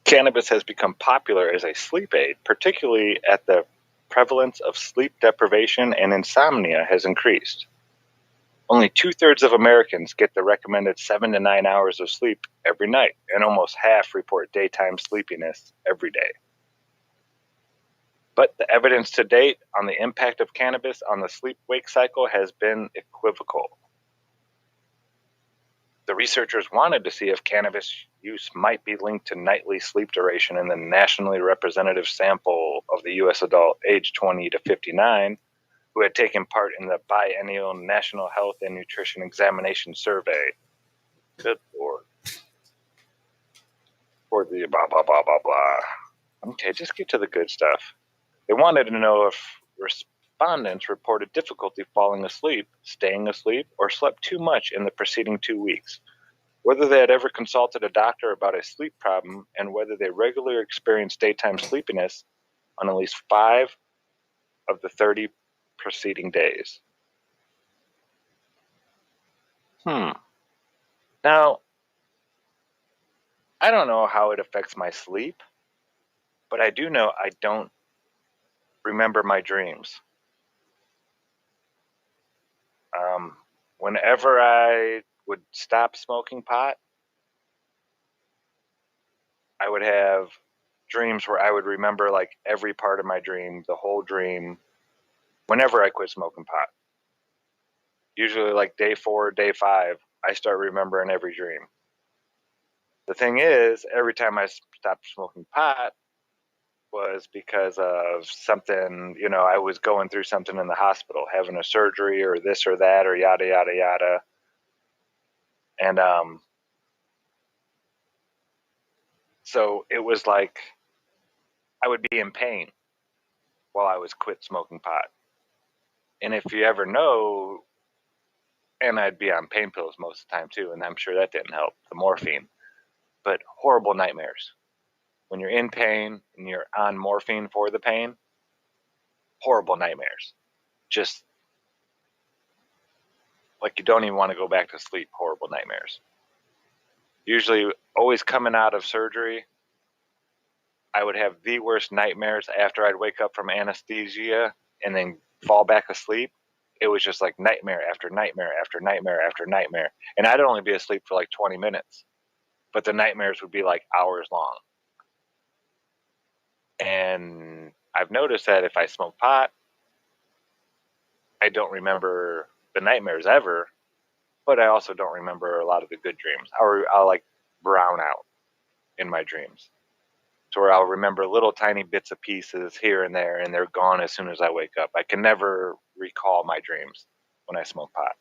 Cannabis has become popular as a sleep aid, particularly as the prevalence of sleep deprivation and insomnia has increased. Only 2/3 of Americans get the recommended 7 to 9 hours of sleep every night, and almost half report daytime sleepiness every day. But the evidence to date on the impact of cannabis on the sleep-wake cycle has been equivocal. The researchers wanted to see if cannabis use might be linked to nightly sleep duration in the nationally representative sample of the U.S. adult aged 20 to 59 who had taken part in the biennial National Health and Nutrition Examination Survey. Good Lord. For the blah, blah, blah, blah, blah. Okay, just get to the good stuff. They wanted to know if respondents reported difficulty falling asleep, staying asleep, or slept too much in the preceding 2 weeks, whether they had ever consulted a doctor about a sleep problem, and whether they regularly experienced daytime sleepiness on at least 5 of the 30 preceding days. Now, I don't know how it affects my sleep, but I do know I don't remember my dreams. Whenever I would stop smoking pot, I would have dreams where I would remember like every part of my dream, the whole dream, whenever I quit smoking pot. Usually like day 4, day 5, I start remembering every dream. The thing is, every time I stopped smoking pot was because of something, I was going through something in the hospital, having a surgery or this or that or yada, yada, yada. And so it was like I would be in pain while I was quit smoking pot. And if you ever know, and I'd be on pain pills most of the time too, and I'm sure that didn't help, the morphine, but horrible nightmares. When you're in pain and you're on morphine for the pain, horrible nightmares. Just like you don't even want to go back to sleep, horrible nightmares. Usually always coming out of surgery, I would have the worst nightmares after I'd wake up from anesthesia and then fall back asleep. It was just like nightmare after nightmare after nightmare after nightmare. And I'd only be asleep for like 20 minutes, but the nightmares would be like hours long. And I've noticed that if I smoke pot, I don't remember the nightmares ever, but I also don't remember a lot of the good dreams. I'll like brown out in my dreams to where I'll remember little tiny bits of pieces here and there, and they're gone as soon as I wake up. I can never recall my dreams when I smoke pot.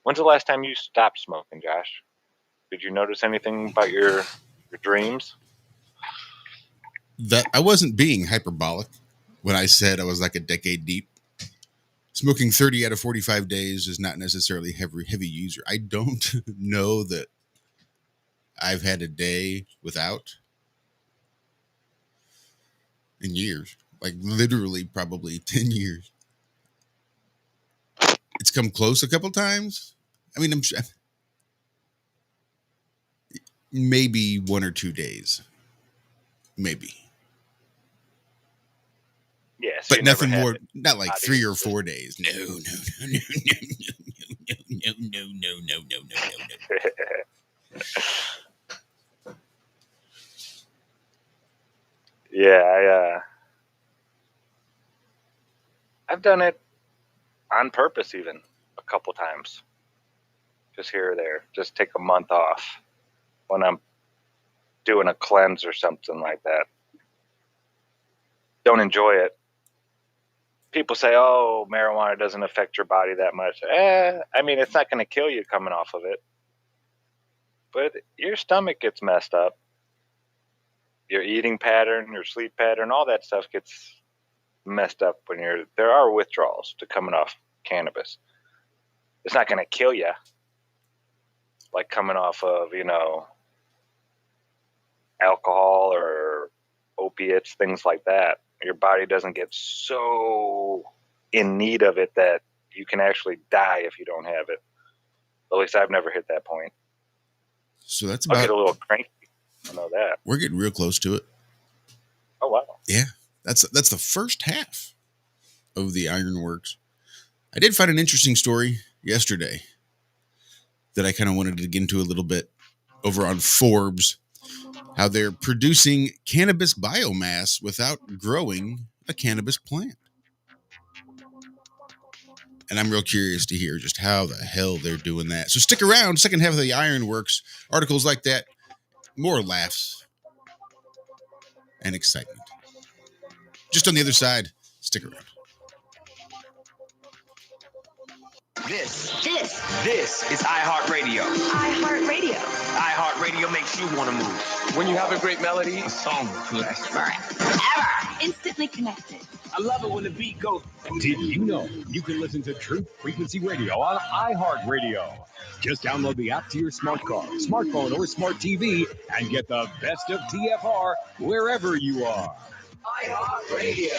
When's the last time you stopped smoking, Josh? Did you notice anything about your dreams? That I wasn't being hyperbolic when I said I was like a decade deep. Smoking 30 out of 45 days is not necessarily heavy user. I don't know that I've had a day without in years, like literally probably 10 years. It's come close a couple times. I mean, maybe 1 or 2 days. Maybe. Yeah, so But you never nothing had more, it. not like Obviously. 3 or 4 days. No. Yeah, I've done it on purpose even a couple times. Just here or there. Just take a month off when I'm doing a cleanse or something like that. Don't enjoy it. People say, oh, marijuana doesn't affect your body that much. I mean, it's not going to kill you coming off of it. But your stomach gets messed up. Your eating pattern, your sleep pattern, all that stuff gets messed up when there are withdrawals to coming off cannabis. It's not going to kill you like coming off of, alcohol or opiates, things like that. Your body doesn't get so in need of it that you can actually die if you don't have it. At least I've never hit that point. So that's I'll about. get a little cranky. I know that. We're getting real close to it. Oh wow! Yeah, that's the first half of the Ironworx. I did find an interesting story yesterday that I kind of wanted to get into a little bit over on Forbes. How they're producing cannabis biomass without growing a cannabis plant. And I'm real curious to hear just how the hell they're doing that. So stick around. Second half of the Ironworx. Articles like that. More laughs and excitement. Just on the other side. Stick around. This is iHeartRadio. iHeartRadio. iHeartRadio makes you want to move. When you have a great melody, a song will last forever. Instantly connected. I love it when the beat goes. Did you know you can listen to Truth Frequency Radio on iHeartRadio? Just download the app to your smart car, smartphone, or smart TV and get the best of TFR wherever you are. iHeartRadio.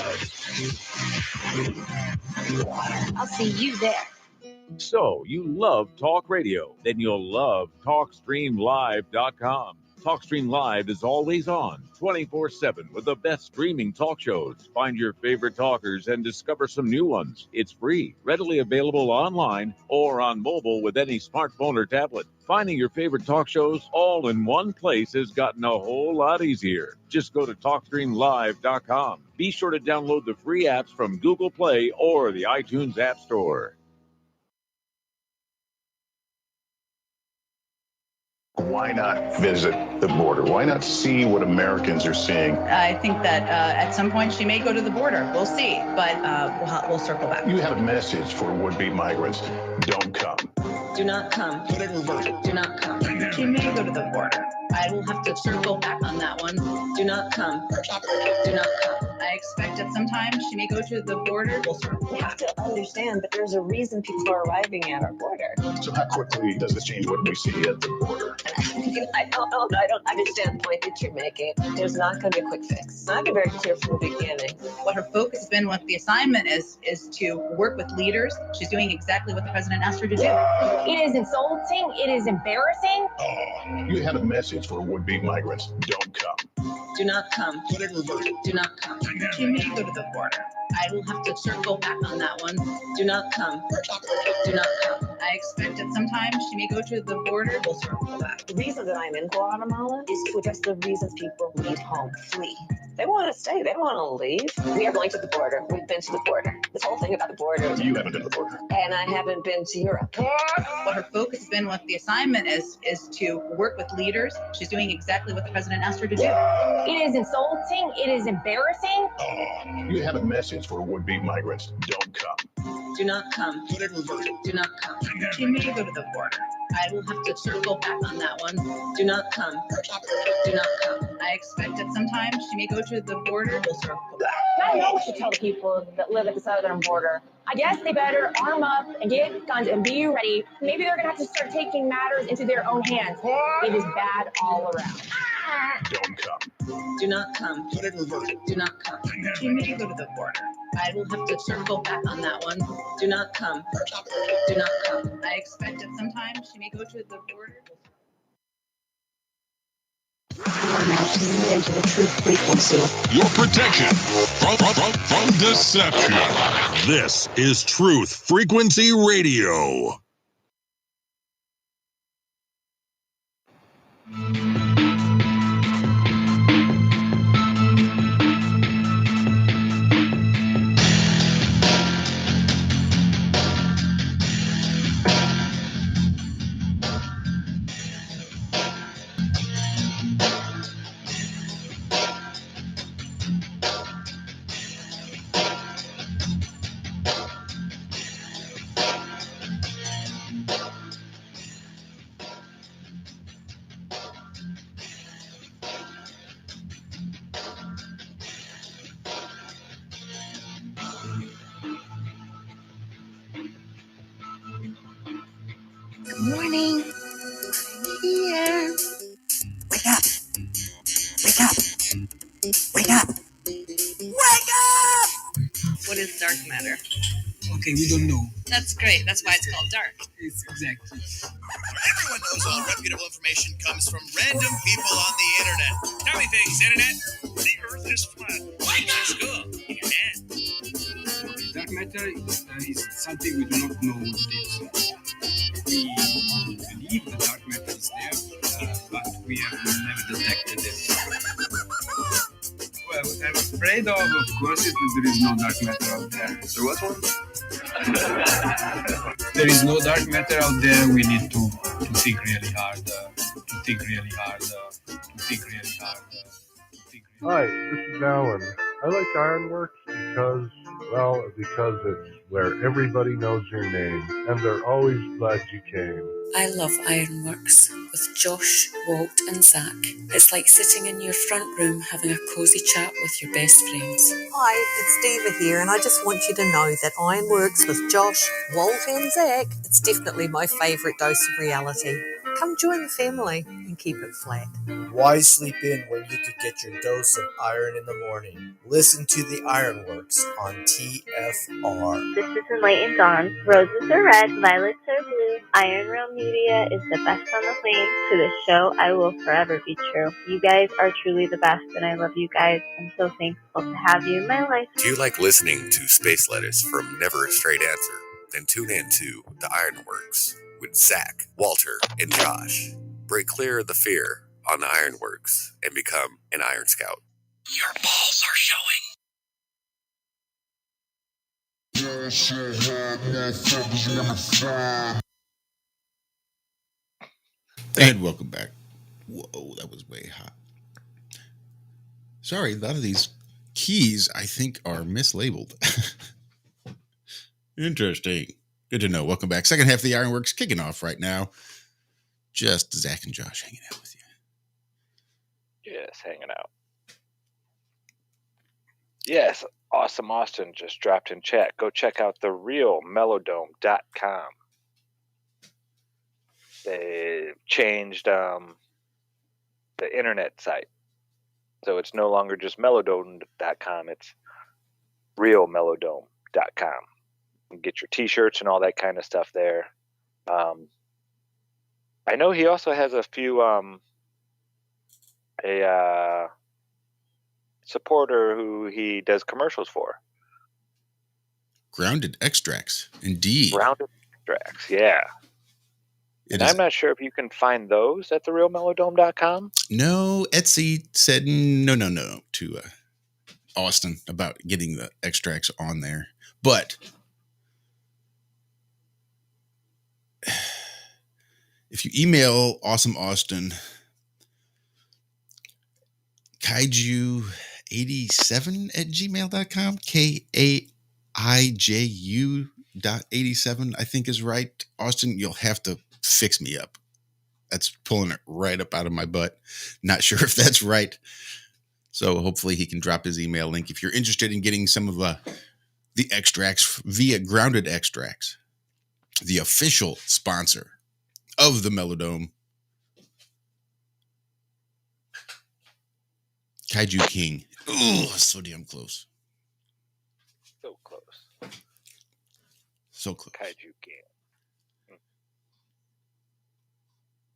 I'll see you there. So, you love talk radio? Then you'll love TalkStreamLive.com. TalkStream Live is always on, 24/7, with the best streaming talk shows. Find your favorite talkers and discover some new ones. It's free, readily available online or on mobile with any smartphone or tablet. Finding your favorite talk shows all in one place has gotten a whole lot easier. Just go to TalkStreamLive.com. Be sure to download the free apps from Google Play or the iTunes App Store. Why not visit the border? Why not see what Americans are seeing? I think that at some point she may go to the border. We'll see, but we'll circle back. You have a message for would-be migrants. Don't come. Do not come. Put it in reverse. Do not come. She may go to the border. I will have to circle back on that one. Do not come. Do not come. I expect at some time she may go to the border. We'll circle back. You have to understand that there's a reason people are arriving at our border. So how quickly does this change what we see at the border? I don't understand the point that you're making. There's not going to be a quick fix. I've been very clear from the beginning. What her focus has been, what the assignment is to work with leaders. She's doing exactly what the president asked her to do. It is insulting. It is embarrassing. You have a message for would-be migrants. Don't come. Do not come. Put it in reverse. Do not come. She may go to the border. I will have to circle back on that one. Do not come. Do not come. I expect at some time she may go to the border. We'll circle back. The reason that I'm in Guatemala is to address the reasons people leave home, flee. They want to stay. They don't want to leave. We are going to the border. We've been to the border. This whole thing about the border. You haven't been to the border. And I haven't been to Europe. What her focus has been, what the assignment is to work with leaders. She's doing exactly what the president asked her to do. It is insulting. It is embarrassing. You have a message for would-be migrants. Don't come. Do not come. Put it in reverse. Do not come. She may go to the border. I will have to circle back on that one. Do not come. Do not come. I expect at some time she may go to the border. We'll circle back. I don't know what to tell the people that live at the southern border. I guess they better arm up and get guns and be ready. Maybe they're going to have to start taking matters into their own hands. It is bad all around. Don't come. Do not come. Put it in reverse. Do not come. She may go to the border. I will have to circle back on that one. Do not come. Do not come. I expect at some time she may go to the border. Into the truth frequency. Your protection from deception. This is Truth Frequency Radio. Good morning. Here. Wake up. Wake up. Wake up. Wake up! What is dark matter? Okay, we don't know. That's great. That's why it's called dark. It's exactly. Everyone knows all reputable information comes from random people on the internet. Tell me things, internet. The earth is flat. Wake up! School. In your hand. Dark matter is something we do not know what it is. We believe the dark matter is there, but we have never detected it. Well, what I'm afraid of course, is that there is no dark matter out there. There was one? There is no dark matter out there. We need to think really hard. Hi, this is Alan. I like Ironworx because it's where everybody knows your name, and they're always glad you came. I love Ironworx with Josh, Walt and Zach. It's like sitting in your front room having a cosy chat with your best friends. Hi, it's Diva here, and I just want you to know that Ironworx with Josh, Walt and Zach, it's definitely my favourite dose of reality. Come join the family and keep it flat. Why sleep in when you could get your dose of iron in the morning? Listen to the Ironworx on TFR. This is Enlightened Dawn. Roses are red, violets are blue. Iron Realm Media is the best on the plane. To the show, I will forever be true. You guys are truly the best, and I love you guys. I'm so thankful to have you in my life. Do you like listening to space letters from Never a Straight Answer? Then tune in to the Ironworx with Zach, Walter, and Josh. Break clear of the fear on the Ironworx and become an Iron Scout. Your balls are showing. And welcome back. Whoa, that was way hot. Sorry, a lot of these keys I think are mislabeled. Interesting. Good to know. Welcome back. Second half of the Ironworx kicking off right now. Just Zach and Josh hanging out with you. Yes, hanging out. Yes, Awesome Austin just dropped in chat. Go check out therealmelodome.com. They changed the internet site. So it's no longer just melodome.com. It's realmelodome.com. You can get your t-shirts and all that kind of stuff there. I know he also has a few supporter who he does commercials for. Grounded Extracts, indeed. Grounded Extracts, yeah. And I'm not sure if you can find those at therealmelodome.com. No, Etsy said no to Austin about getting the extracts on there. But if you email Awesome Austin, kaiju87@gmail.com, KAIJU.87, I think is right. Austin, you'll have to fix me up. That's pulling it right up out of my butt. Not sure if that's right. So hopefully he can drop his email link if you're interested in getting some of the extracts via Grounded Extracts, the official sponsor of the Melodome. Kaiju King. Oh, so damn close. So close. So close. Kaiju King.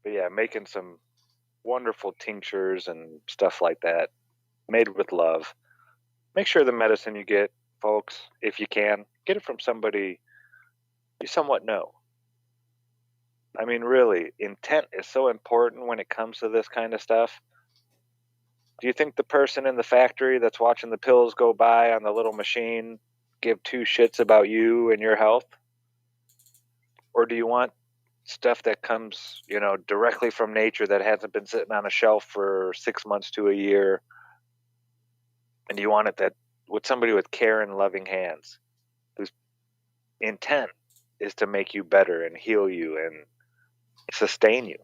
But yeah, making some wonderful tinctures and stuff like that, made with love. Make sure the medicine you get, folks, if you can, get it from somebody you somewhat know. I mean, really, intent is so important when it comes to this kind of stuff. Do you think the person in the factory that's watching the pills go by on the little machine give two shits about you and your health? Or do you want stuff that comes, directly from nature that hasn't been sitting on a shelf for 6 months to a year? And do you want it that with somebody with care and loving hands, whose intent is to make you better and heal you and sustain you?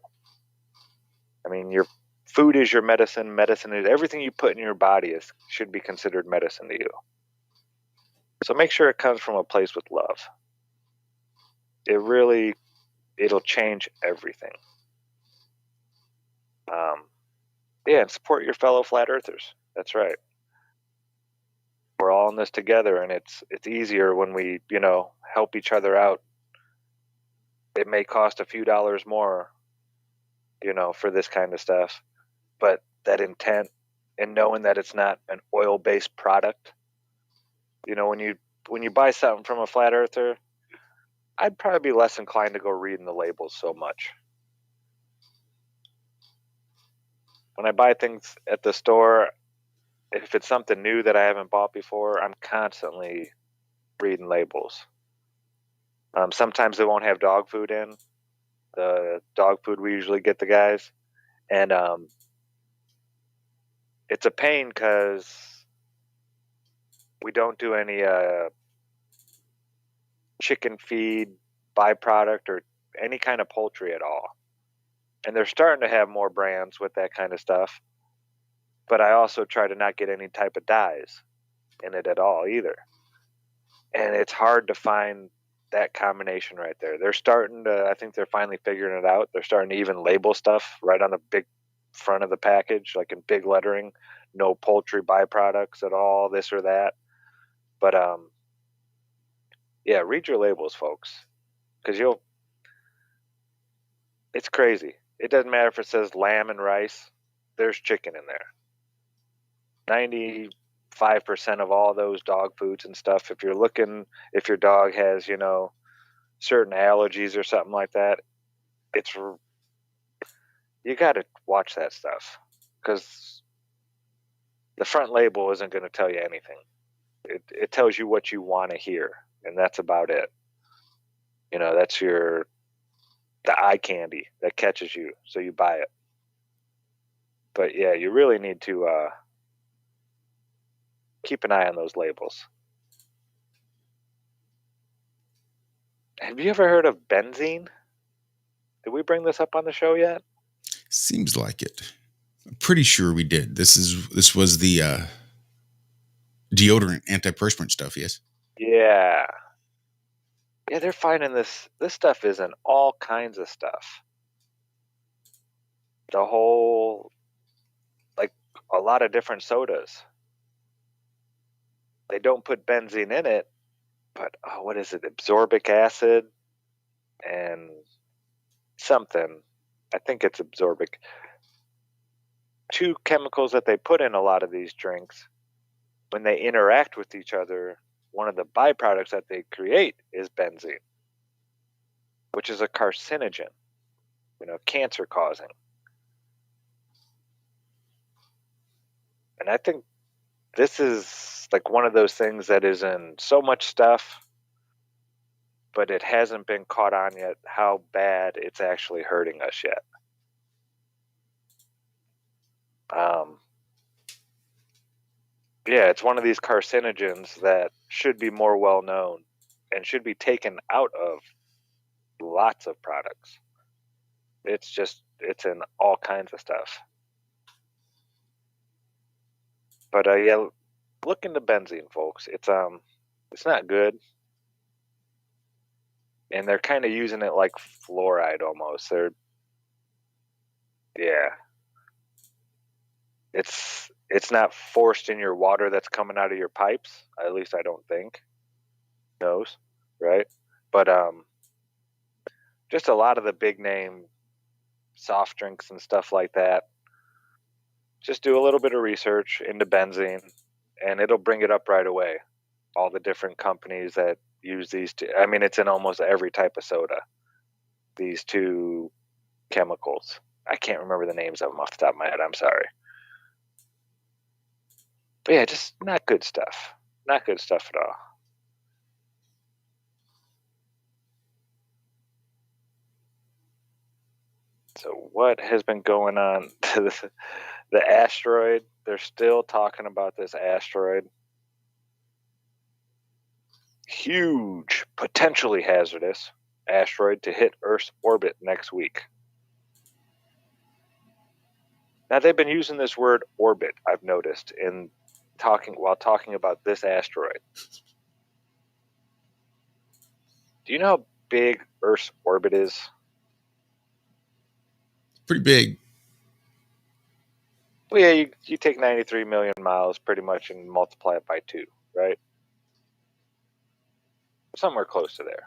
I mean, your food is your medicine. Medicine is everything you put in your body should be considered medicine to you. So make sure it comes from a place with love. It'll change everything. And support your fellow flat earthers. That's right. We're all in this together, and it's easier when we, help each other out. It may cost a few dollars more, for this kind of stuff, but that intent and knowing that it's not an oil-based product, when you buy something from a flat earther, I'd probably be less inclined to go reading the labels so much. When I buy things at the store, if it's something new that I haven't bought before, I'm constantly reading labels. Sometimes they won't have dog food in, the dog food we usually get the guys. And it's a pain because we don't do any chicken feed byproduct or any kind of poultry at all. And they're starting to have more brands with that kind of stuff. But I also try to not get any type of dyes in it at all either. And it's hard to find that combination right there. I think they're finally figuring it out. They're starting to even label stuff right on the big front of the package, like in big lettering, no poultry byproducts at all, this or that. But read your labels, folks, because it's crazy. It doesn't matter if it says lamb and rice, there's chicken in there. 95% of all those dog foods and stuff, if your dog has, certain allergies or something like that, you got to watch that stuff, because the front label isn't going to tell you anything. It tells you what you want to hear, and that's about it. That's the eye candy that catches you, so you buy it. But yeah, you really need to keep an eye on those labels. Have you ever heard of benzene? Did we bring this up on the show yet? Seems like it. I'm pretty sure we did. This was the deodorant antiperspirant stuff, yes? Yeah. Yeah, they're finding this stuff is in all kinds of stuff. The whole, like a lot of different sodas. They don't put benzene in it, but what is it? Absorbic acid and something. I think it's absorbic. Two chemicals that they put in a lot of these drinks, when they interact with each other, one of the byproducts that they create is benzene, which is a carcinogen, cancer causing. And I think this is like one of those things that is in so much stuff, but it hasn't been caught on yet how bad it's actually hurting us yet. It's one of these carcinogens that should be more well known and should be taken out of lots of products. It's in all kinds of stuff. But look into benzene, folks. It's not good. And they're kind of using it like fluoride almost. It's not forced in your water that's coming out of your pipes. At least I don't think. Who knows, right? But just a lot of the big name soft drinks and stuff like that, just do a little bit of research into benzene, and it'll bring it up right away. All the different companies that use these two. I mean, it's in almost every type of soda. These two chemicals. I can't remember the names of them off the top of my head. I'm sorry. But yeah, just not good stuff. Not good stuff at all. So what has been going on? The asteroid, they're still talking about this asteroid. Huge, potentially hazardous asteroid to hit Earth's orbit next week. Now, they've been using this word orbit, I've noticed, while talking about this asteroid. Do you know how big Earth's orbit is? Pretty big. Well, yeah, you take 93 million miles pretty much and multiply it by 2, right? Somewhere close to there.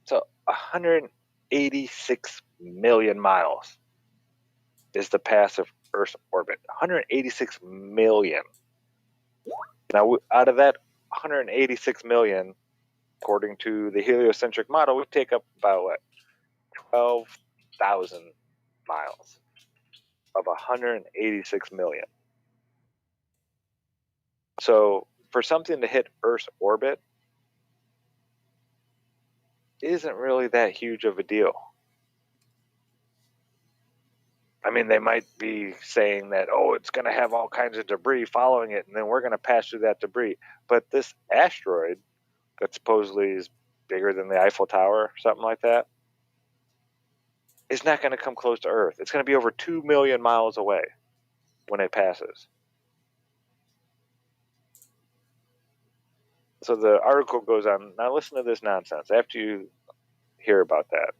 So 186 million miles is the path of Earth's orbit. 186 million. Now, out of that 186 million, according to the heliocentric model, we take up about, 12,000 miles of 186 million. So for something to hit Earth's orbit isn't really that huge of a deal. I mean, they might be saying that, it's going to have all kinds of debris following it, and then we're going to pass through that debris. But this asteroid that supposedly is bigger than the Eiffel Tower or something like that is not going to come close to Earth. It's going to be over 2 million miles away when it passes. So the article goes on. Now listen to this nonsense. After you hear about that,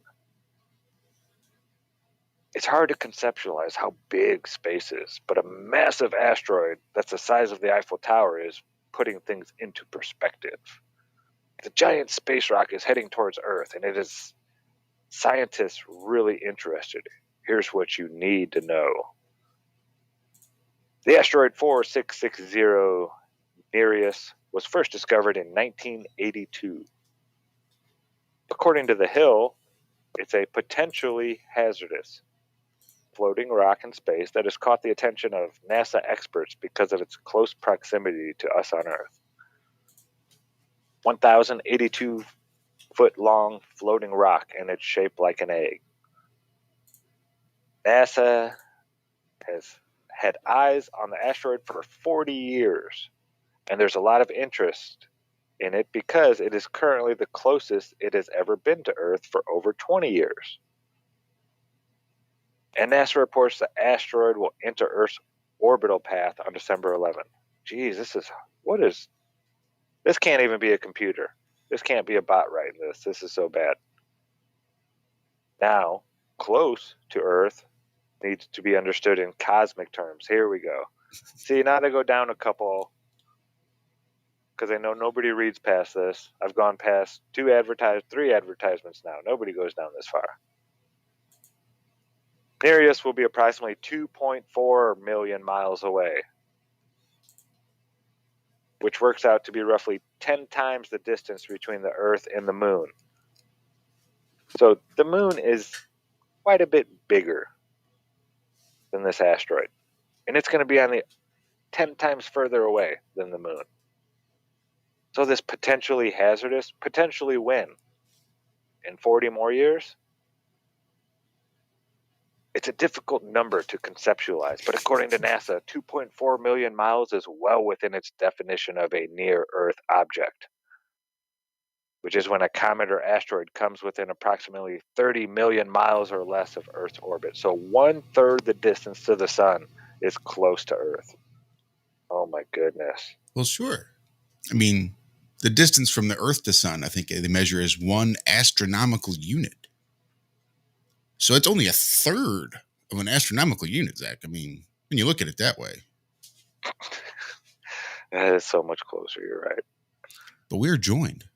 it's hard to conceptualize how big space is, but a massive asteroid that's the size of the Eiffel Tower is putting things into perspective. The giant space rock is heading towards Earth, and it is scientists really interested. Here's what you need to know. The asteroid 4660 Nereus was first discovered in 1982. According to The Hill, it's a potentially hazardous floating rock in space that has caught the attention of NASA experts because of its close proximity to us on Earth. 1,082-foot long floating rock, and it's shaped like an egg. NASA has had eyes on the asteroid for 40 years, and there's a lot of interest in it because it is currently the closest it has ever been to Earth for over 20 years. And NASA reports the asteroid will enter Earth's orbital path on December 11th. Geez, this can't even be a computer. This can't be a bot writing this. This is so bad. Now, close to Earth needs to be understood in cosmic terms. Here we go. See, now they go down a couple, because I know nobody reads past this. I've gone past 3 advertisements now. Nobody goes down this far. Nereus will be approximately 2.4 million miles away, which works out to be roughly 10 times the distance between the Earth and the Moon. So the Moon is quite a bit bigger than this asteroid, and it's going to be on the 10 times further away than the Moon. So this potentially hazardous, potentially when? In 40 more years? It's a difficult number to conceptualize, but according to NASA, 2.4 million miles is well within its definition of a near-Earth object, which is when a comet or asteroid comes within approximately 30 million miles or less of Earth's orbit. So 1/3 the distance to the sun is close to Earth. Oh my goodness. Well, sure. I mean, the distance from the Earth to sun, I think they measure as 1 astronomical unit. So it's only 1/3 of an astronomical unit, Zach. I mean, when you look at it that way. That is so much closer, you're right. But we're joined.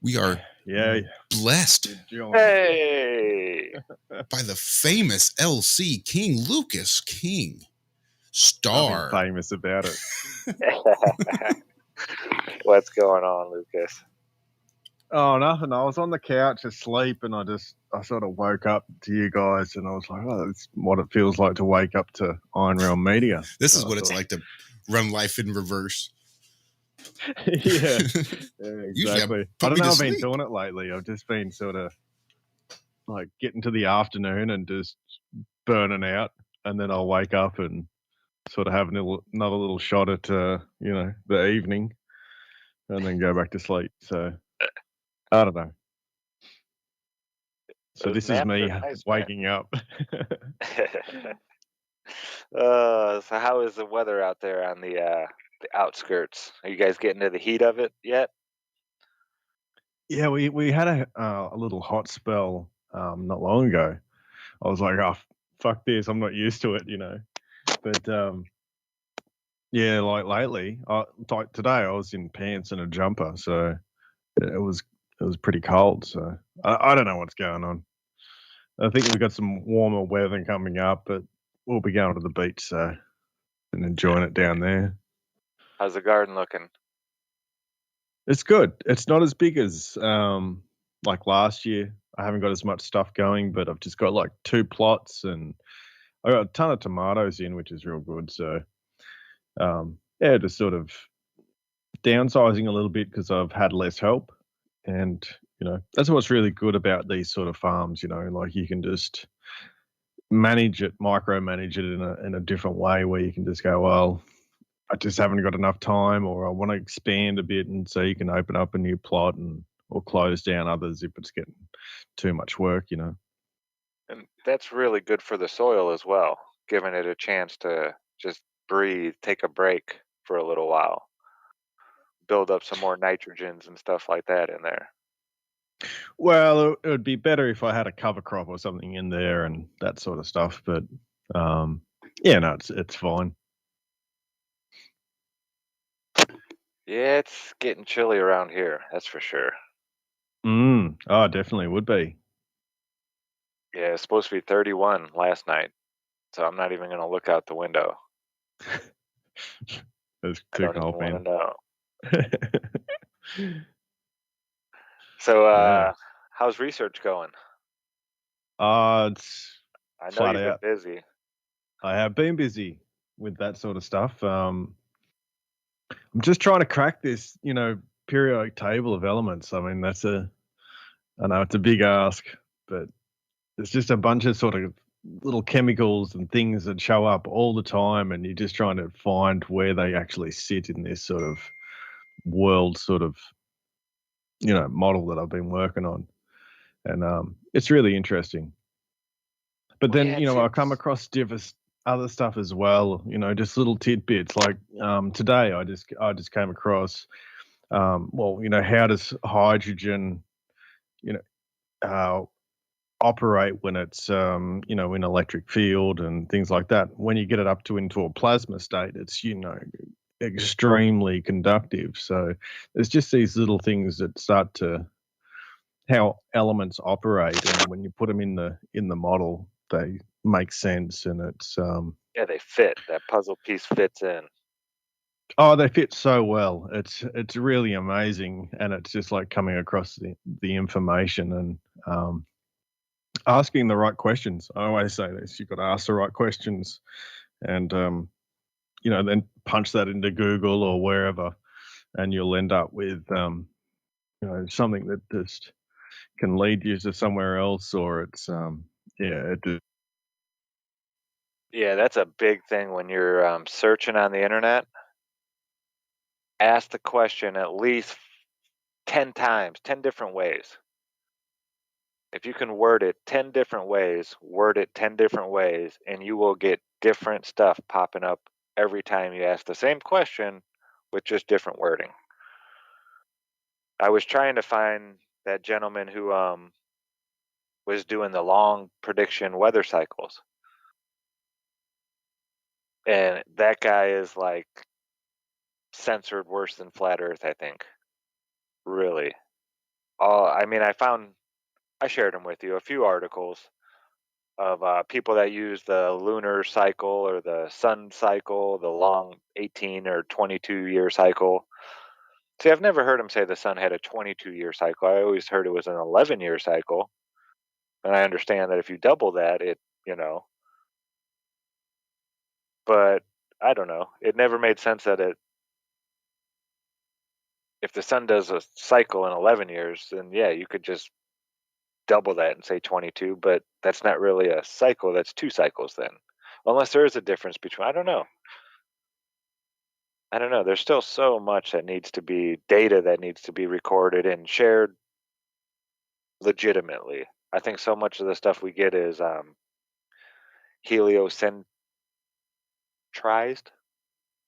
We are blessed. Hey! by the famous LC King, Lucas King. Star. Nothing famous about it. What's going on, Lucas? Oh, nothing. I was on the couch asleep, and I sort of woke up to you guys, and I was like, "Oh, that's what it feels like to wake up to Iron Realm Media." This is what it's like to run life in reverse. Yeah, exactly. I don't know. I've been doing it lately. I've just been sort of like getting to the afternoon and just burning out, and then I'll wake up and sort of have another little shot at the evening, and then go back to sleep. So I don't know. So this is me waking up. So how is the weather out there on the outskirts? Are you guys getting to the heat of it yet? Yeah, we had a little hot spell not long ago. I was like, oh, fuck this, I'm not used to it, But yeah, like lately, like today, I was in pants and a jumper, so it was pretty cold. So I don't know what's going on. I think we've got some warmer weather coming up, but we'll be going to the beach, and enjoying it down there. How's the garden looking? It's good. It's not as big as like last year. I haven't got as much stuff going, but I've just got like 2 plots, and I got a ton of tomatoes in, which is real good. So yeah, just sort of downsizing a little bit because I've had less help, and that's what's really good about these sort of farms. Like you can just micromanage it in a different way, where you can just go, well, I just haven't got enough time, or I want to expand a bit, and so you can open up a new plot or close down others if it's getting too much work. And that's really good for the soil as well, giving it a chance to just breathe, take a break for a little while, build up some more nitrogens and stuff like that in there. Well, it would be better if I had a cover crop or something in there and that sort of stuff. But yeah, no, it's fine. Yeah, it's getting chilly around here. That's for sure. Oh, definitely would be. Yeah, it's supposed to be 31 last night, so I'm not even going to look out the window. It's I too don't even cold, man. want to know. So, Yeah. how's research going? It's I know flat you've out. been busy. I have been busy with that sort of stuff. I'm just trying to crack this, periodic table of elements. I mean, I know it's a big ask, but there's just a bunch of sort of little chemicals and things that show up all the time, and you're just trying to find where they actually sit in this sort of world sort of, model that I've been working on. And it's really interesting. But then, I come across different other stuff as well, just little tidbits. Like today I just came across, well, how does hydrogen, operate when it's in electric field and things like that. When you get it up into a plasma state, it's extremely conductive. So there's just these little things that start to how elements operate, and when you put them in the model, they make sense, and it's Yeah, they fit. That puzzle piece fits in. oh, they fit so well. It's really amazing, and it's just like coming across the information and asking the right questions. I always say this: you've got to ask the right questions, and then punch that into Google or wherever, and you'll end up with something that just can lead you to somewhere else, or it's Yeah, that's a big thing when you're searching on the internet. Ask the question at least 10 times, 10 different ways. If you can word it 10 different ways, and you will get different stuff popping up every time you ask the same question with just different wording. I was trying to find that gentleman who was doing the long prediction weather cycles. And that guy is like censored worse than Flat Earth, I think. Really. I shared him with you, a few articles. of people that use the lunar cycle or the sun cycle, the long 18 or 22-year cycle. See, I've never heard him say the sun had a 22-year cycle. I always heard it was an 11-year cycle. And I understand that if you double that, but I don't know. It never made sense that if the sun does a cycle in 11 years, then yeah, you could just double that and say 22, but that's not really a cycle. That's 2 cycles then. Unless there is a difference between, I don't know. There's still so much that needs to be data that needs to be recorded and shared legitimately. I think so much of the stuff we get is heliocentrized,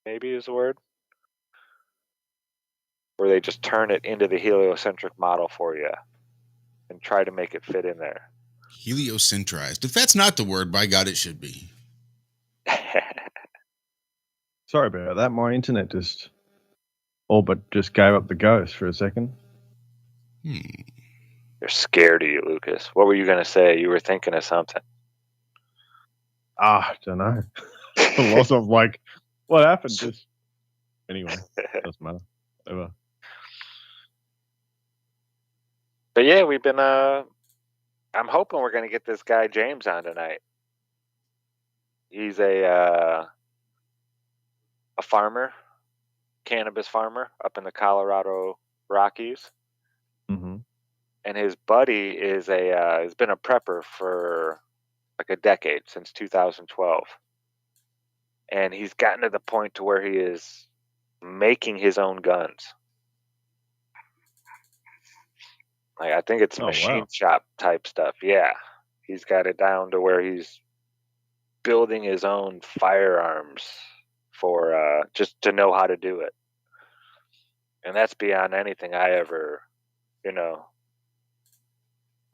maybe is the word, where they just turn it into the heliocentric model for you and try to make it fit in there. Heliocentrized. If that's not the word, by God, it should be. Sorry about that. My internet just all but just gave up the ghost for a second. They're scared of you, Lucas. What were you going to say? You were thinking of something. I don't know. A loss of like, what happened? Just anyway, doesn't matter. Whatever. But yeah, we've been. I'm hoping we're going to get this guy James on tonight. He's a farmer, cannabis farmer up in the Colorado Rockies. Mm-hmm. And his buddy is has been a prepper for like a decade, since 2012. And he's gotten to the point to where he is making his own guns. Like, I think it's machine shop type stuff. Yeah. He's got it down to where he's building his own firearms for just to know how to do it. And that's beyond anything I ever,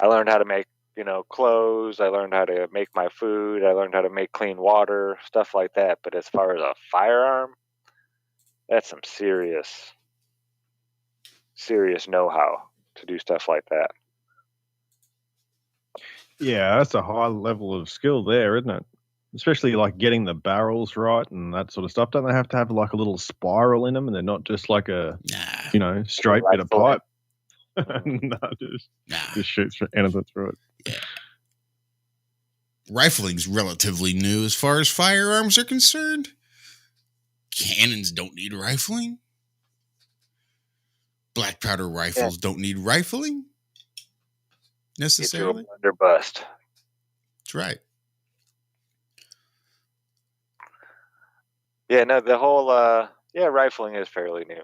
I learned how to make, clothes. I learned how to make my food. I learned how to make clean water, stuff like that. But as far as a firearm, that's some serious know-how to do stuff like that. Yeah, that's a high level of skill there, isn't it? Especially like getting the barrels right and that sort of stuff. Don't they have to have like a little spiral in them, and they're not just like a, straight bit of pipe? No, just shoot anything through it. Yeah. Rifling's relatively new as far as firearms are concerned. Cannons don't need rifling. Black powder rifles don't need rifling necessarily. Get you a blunderbuss. That's right. Yeah, no, the whole rifling is fairly new.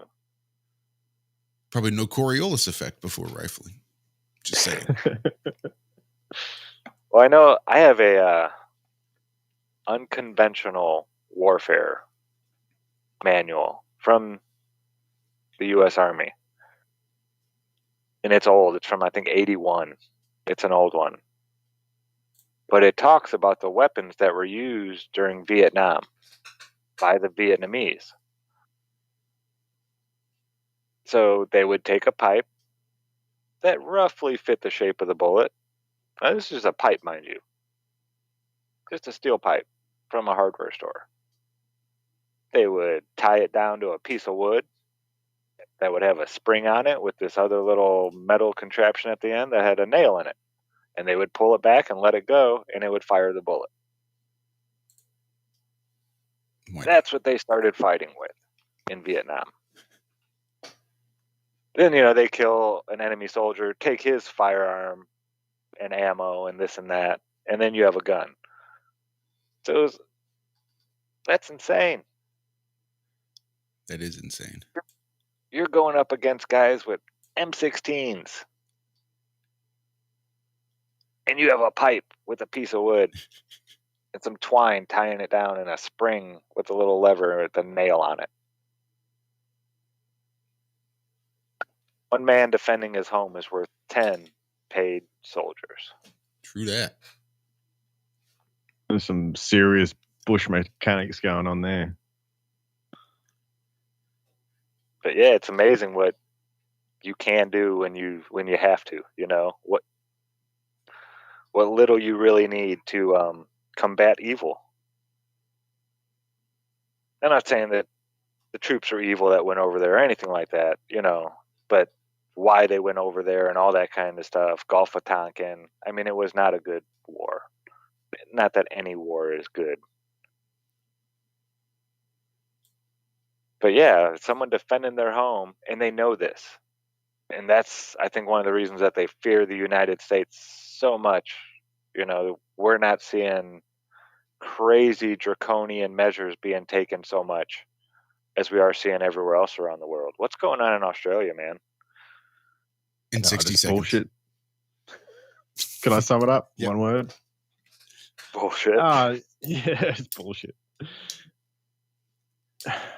Probably no Coriolis effect before rifling. Just saying. Well, I know I have a unconventional warfare manual from the U.S. Army. And it's old. It's from, I think, 81. It's an old one. But it talks about the weapons that were used during Vietnam by the Vietnamese. So they would take a pipe that roughly fit the shape of the bullet. Now, this is a pipe, mind you. Just a steel pipe from a hardware store. They would tie it down to a piece of wood that would have a spring on it with this other little metal contraption at the end that had a nail in it. And they would pull it back and let it go, and it would fire the bullet. That's what they started fighting with in Vietnam. Then, they kill an enemy soldier, take his firearm and ammo and this and that, and then you have a gun. So that's insane. That is insane. You're going up against guys with M16s. And you have a pipe with a piece of wood and some twine tying it down in a spring with a little lever with a nail on it. One man defending his home is worth 10 paid soldiers. True that. There's some serious bush mechanics going on there. But yeah, it's amazing what you can do when you have to, what little you really need to combat evil. I'm not saying that the troops are evil that went over there or anything like that, but why they went over there and all that kind of stuff, Gulf of Tonkin. I mean, it was not a good war. Not that any war is good. But yeah, someone defending their home, and they know this. And that's, I think, one of the reasons that they fear the United States so much. We're not seeing crazy draconian measures being taken so much as we are seeing everywhere else around the world. What's going on in Australia, man? In 60 seconds. Bullshit. Can I sum it up? Yep. One word. Bullshit. Yeah, it's bullshit.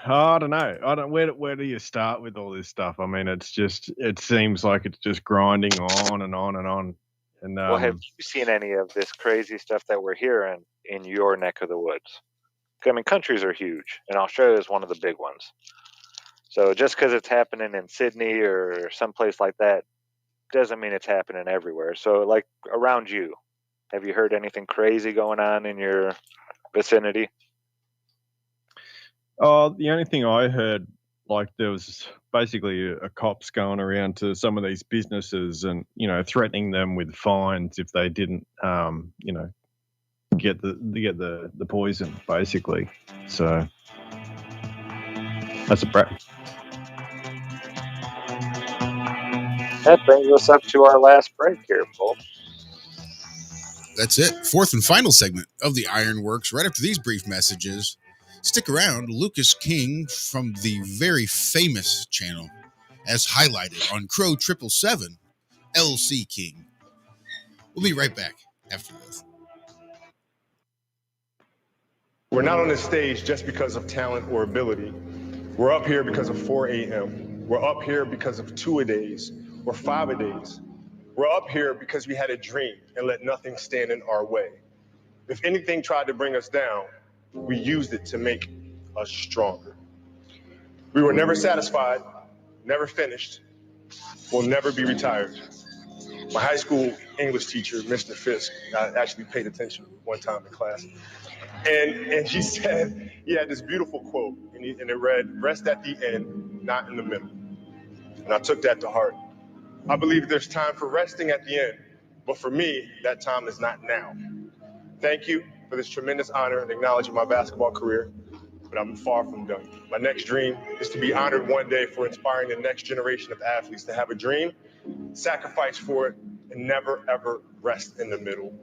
I don't know. Where do you start with all this stuff? I mean, it seems like it's just grinding on and on and on. And well, have you seen any of this crazy stuff that we're hearing in your neck of the woods? I mean, countries are huge, and Australia is one of the big ones. So just because it's happening in Sydney or someplace like that doesn't mean it's happening everywhere. So, like, around you, have you heard anything crazy going on in your vicinity? The only thing I heard, like, there was basically a cops going around to some of these businesses and, threatening them with fines if they didn't, get the poison, basically. So that's a prep. That brings us up to our last break here, folks. That's it. Fourth and final segment of the Ironworx. Right after these brief messages, stick around. Lucas King from the very famous channel, as highlighted on Crow 777, LC King. We'll be right back after this. We're not on this stage just because of talent or ability. We're up here because of 4 a.m. We're up here because of 2-a-days or 5-a-days. We're up here because we had a dream and let nothing stand in our way. If anything tried to bring us down, we used it to make us stronger. We were never satisfied, never finished, will never be retired. My high school English teacher, Mr. Fisk, I actually paid attention one time in class. And he said, he had this beautiful quote, and it read, "Rest at the end, not in the middle." And I took that to heart. I believe there's time for resting at the end, but for me, that time is not now. Thank you for this tremendous honor and acknowledging my basketball career, but I'm far from done. My next dream is to be honored one day for inspiring the next generation of athletes to have a dream, sacrifice for it, and never, ever rest in the middle.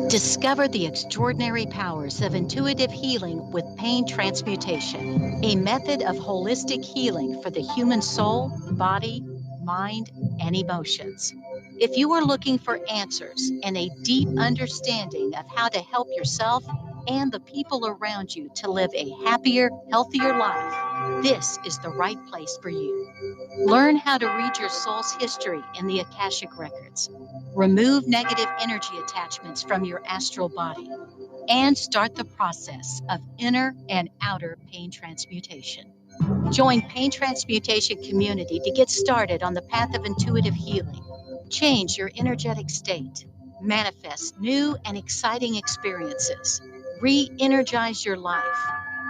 Discover the extraordinary powers of intuitive healing with pain transmutation, a method of holistic healing for the human soul, body, mind, and emotions. If you are looking for answers and a deep understanding of how to help yourself and the people around you to live a happier, healthier life, this is the right place for you. Learn how to read your soul's history in the Akashic Records. Remove negative energy attachments from your astral body and start the process of inner and outer pain transmutation. Join Pain Transmutation Community to get started on the path of intuitive healing. Change your energetic state. Manifest new and exciting experiences. Re-energize your life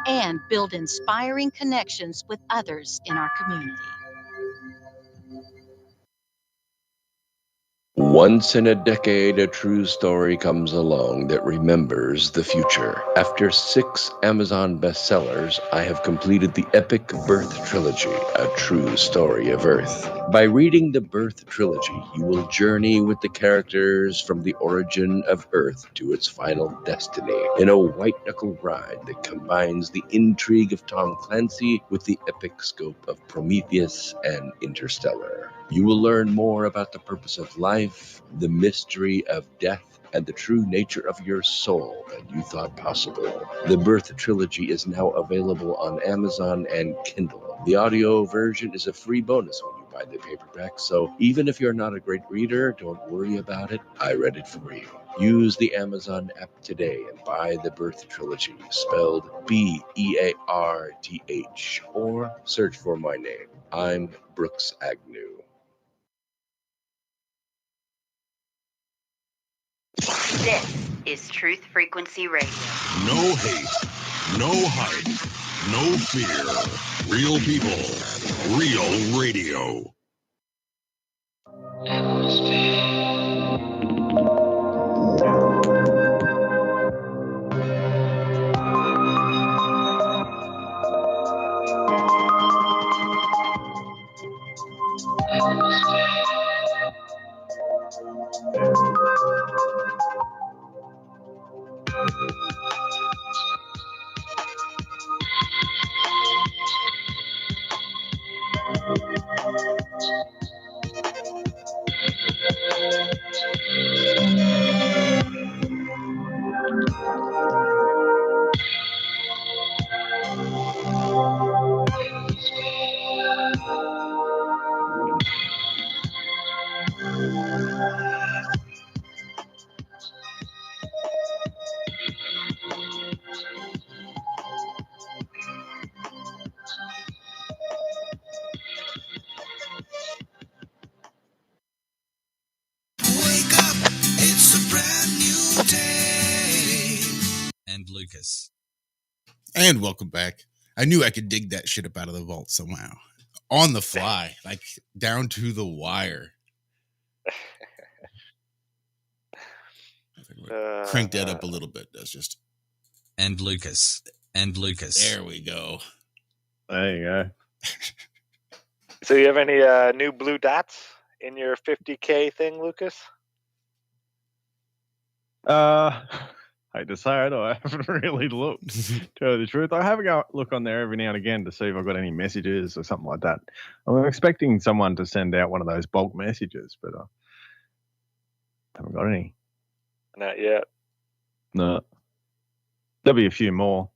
and build inspiring connections with others in our community. Once in a decade, a true story comes along that remembers the future. After 6 Amazon bestsellers, I have completed the epic Birth Trilogy, a true story of Earth. By reading the Birth Trilogy, you will journey with the characters from the origin of Earth to its final destiny in a white-knuckle ride that combines the intrigue of Tom Clancy with the epic scope of Prometheus and Interstellar. You will learn more about the purpose of life, the mystery of death, and the true nature of your soul than you thought possible. The Birth Trilogy is now available on Amazon and Kindle. The audio version is a free bonus when you buy the paperback, so even if you're not a great reader, don't worry about it. I read it for you. Use the Amazon app today and buy the Birth Trilogy, spelled Bearth, or search for my name. I'm Brooks Agnew. This is Truth Frequency Radio. No hate, no hype, no fear. Real people, real radio. And Lucas. And welcome back. I knew I could dig that shit up out of the vault somehow. On the fly, like down to the wire. Crank that up a little bit. That's just. And Lucas. And Lucas. There we go. There you go. So you have any new blue dots in your 50K thing, Lucas? I decided I haven't really looked. To tell you the truth, I have a look on there every now and again to see if I've got any messages or something like that. I'm expecting someone to send out one of those bulk messages, but I haven't got any. Not yet. No. There'll be a few more.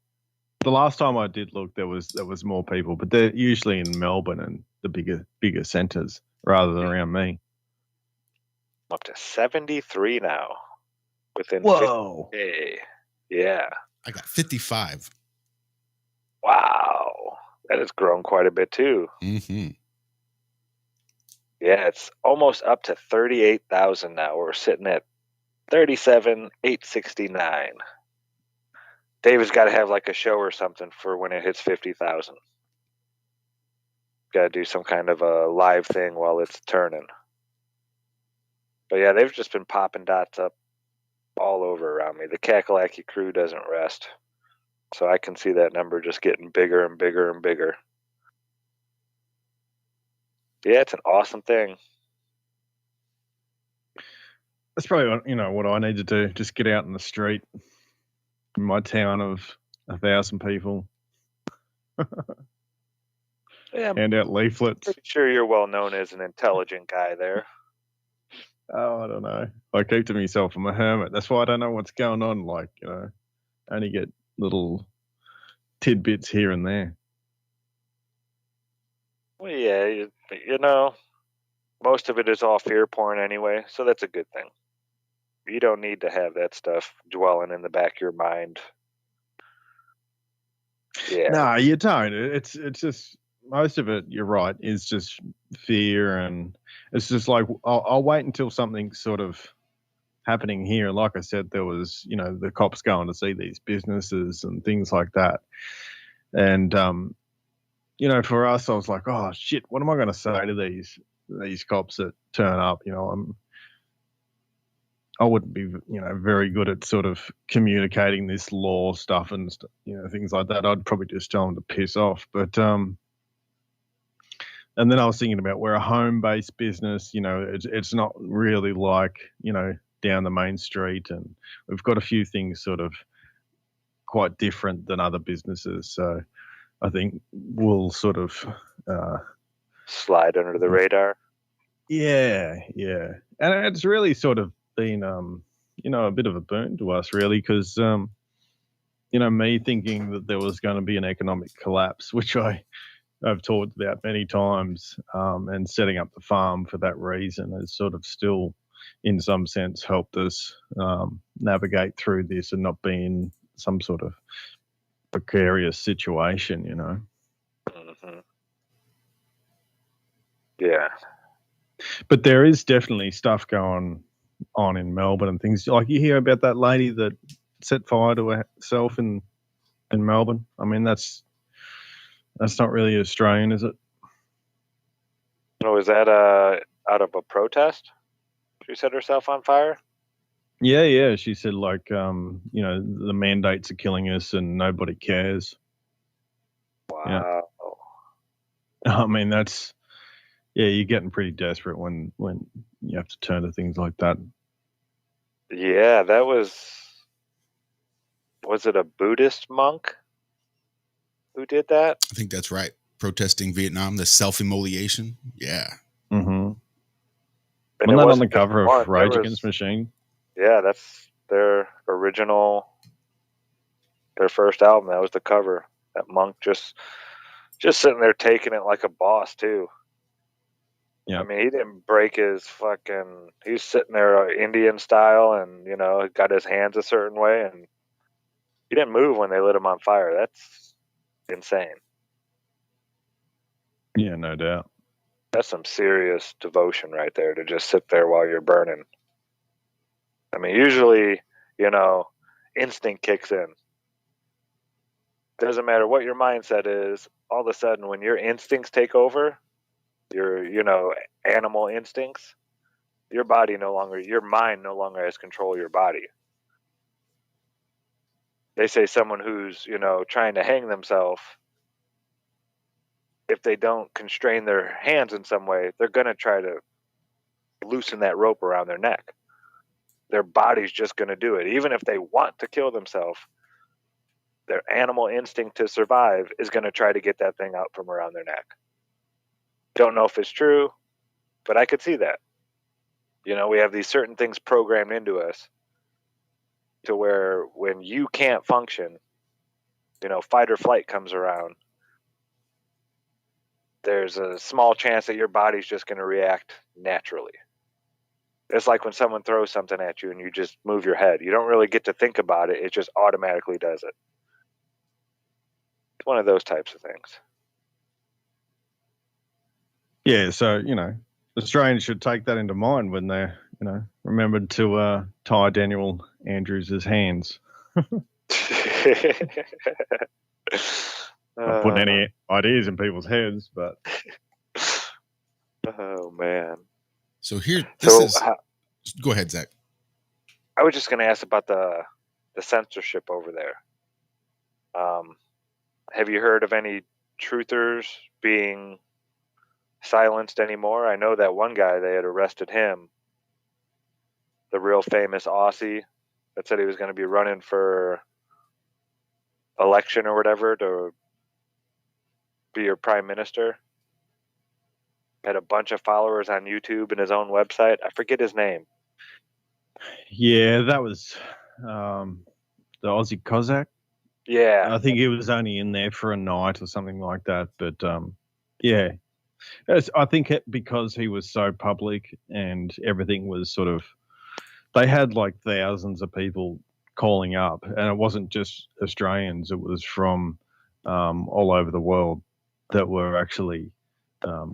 The last time I did look, there was more people, but they're usually in Melbourne and the bigger centres rather than around me. I'm up to 73 now. Within Whoa. 50K. Yeah. I got 55. Wow. That has grown quite a bit too. Mm-hmm. Yeah, it's almost up to 38,000 now. We're sitting at 37,869. David's got to have like a show or something for when it hits 50,000. Got to do some kind of a live thing while it's turning. But yeah, they've just been popping dots up all over around me. The Kakalaki crew doesn't rest. So I can see that number just getting bigger and bigger and bigger. Yeah, it's an awesome thing. That's probably what I need to do. Just get out in the street in my town of 1,000 people. Yeah, hand out leaflets. Pretty sure you're well known as an intelligent guy there. Oh, I don't know. I keep to myself. I'm a hermit. That's why I don't know what's going on. Like, I only get little tidbits here and there. Well, yeah, most of it is all fear porn anyway, so that's a good thing. You don't need to have that stuff dwelling in the back of your mind. Yeah. No, you don't. It's just most of it. You're right. Is just fear, and it's just like I'll wait until something's sort of happening here. Like I said, there was the cops going to see these businesses and things like that, and for us, I was like, oh shit, what am I going to say to these cops that turn up? I wouldn't be, very good at sort of communicating this law stuff and, things like that. I'd probably just tell them to piss off. But, and then I was thinking about we're a home-based business, it's not really like, down the main street, and we've got a few things sort of quite different than other businesses. So I think we'll sort of slide under the radar. Yeah. And it's really sort of been, a bit of a boon to us, really, because, me thinking that there was going to be an economic collapse, which I've talked about many times, and setting up the farm for that reason is sort of still in some sense, helped us navigate through this and not be in some sort of precarious situation, you know. Mm-hmm. Yeah. But there is definitely stuff going on in Melbourne and things. Like you hear about that lady that set fire to herself in Melbourne. I mean, that's not really Australian, is it? Oh, is that out of a protest? She set herself on fire? Yeah. She said, like, you know, the mandates are killing us and nobody cares. Wow. Yeah. I mean, that's, yeah, you're getting pretty desperate when you have to turn to things like that. Yeah, that was it a Buddhist monk who did that? I think that's right. Protesting Vietnam, the self-immolation. Yeah. Mm-hmm. And Wasn't that on the wasn't just cover one, of Rage Against the Machine? Yeah, that's their original, their first album. That was the cover. That monk just sitting there taking it like a boss too. Yeah. I mean, he didn't break his fucking. He's sitting there Indian style, and you know, got his hands a certain way, and he didn't move when they lit him on fire. That's insane. Yeah, no doubt. That's some serious devotion right there, to just sit there while you're burning. I mean, usually, you know, instinct kicks in. Doesn't matter what your mindset is. All of a sudden, when your instincts take over, your, you know, animal instincts, your mind no longer has control of your body. They say someone who's, you know, trying to hang themselves, if they don't constrain their hands in some way, they're going to try to loosen that rope around their neck. Their body's just going to do it. Even if they want to kill themselves, their animal instinct to survive is going to try to get that thing out from around their neck. Don't know if it's true, but I could see that. You know, we have these certain things programmed into us to where when you can't function, you know, fight or flight comes around, there's a small chance that your body's just going to react naturally. It's like when someone throws something at you and you just move your head. You don't really get to think about it. It just automatically does it. It's one of those types of things. Yeah, so, you know, Australians should take that into mind when they're, you know, remembered to tie Daniel Andrews' hands. Not putting any ideas in people's heads, but. Oh, man. So here, go ahead, Zach. I was just going to ask about the censorship over there. Have you heard of any truthers being silenced anymore? I know that one guy, they had arrested him, the real famous Aussie that said he was going to be running for election or whatever to be your prime minister. Had a bunch of followers on YouTube and his own website. I forget his name. Yeah, that was the Aussie Cossack. Yeah. I think he was only in there for a night or something like that. But yeah, I think because he was so public and everything was sort of, they had like thousands of people calling up, and it wasn't just Australians, it was from all over the world that were actually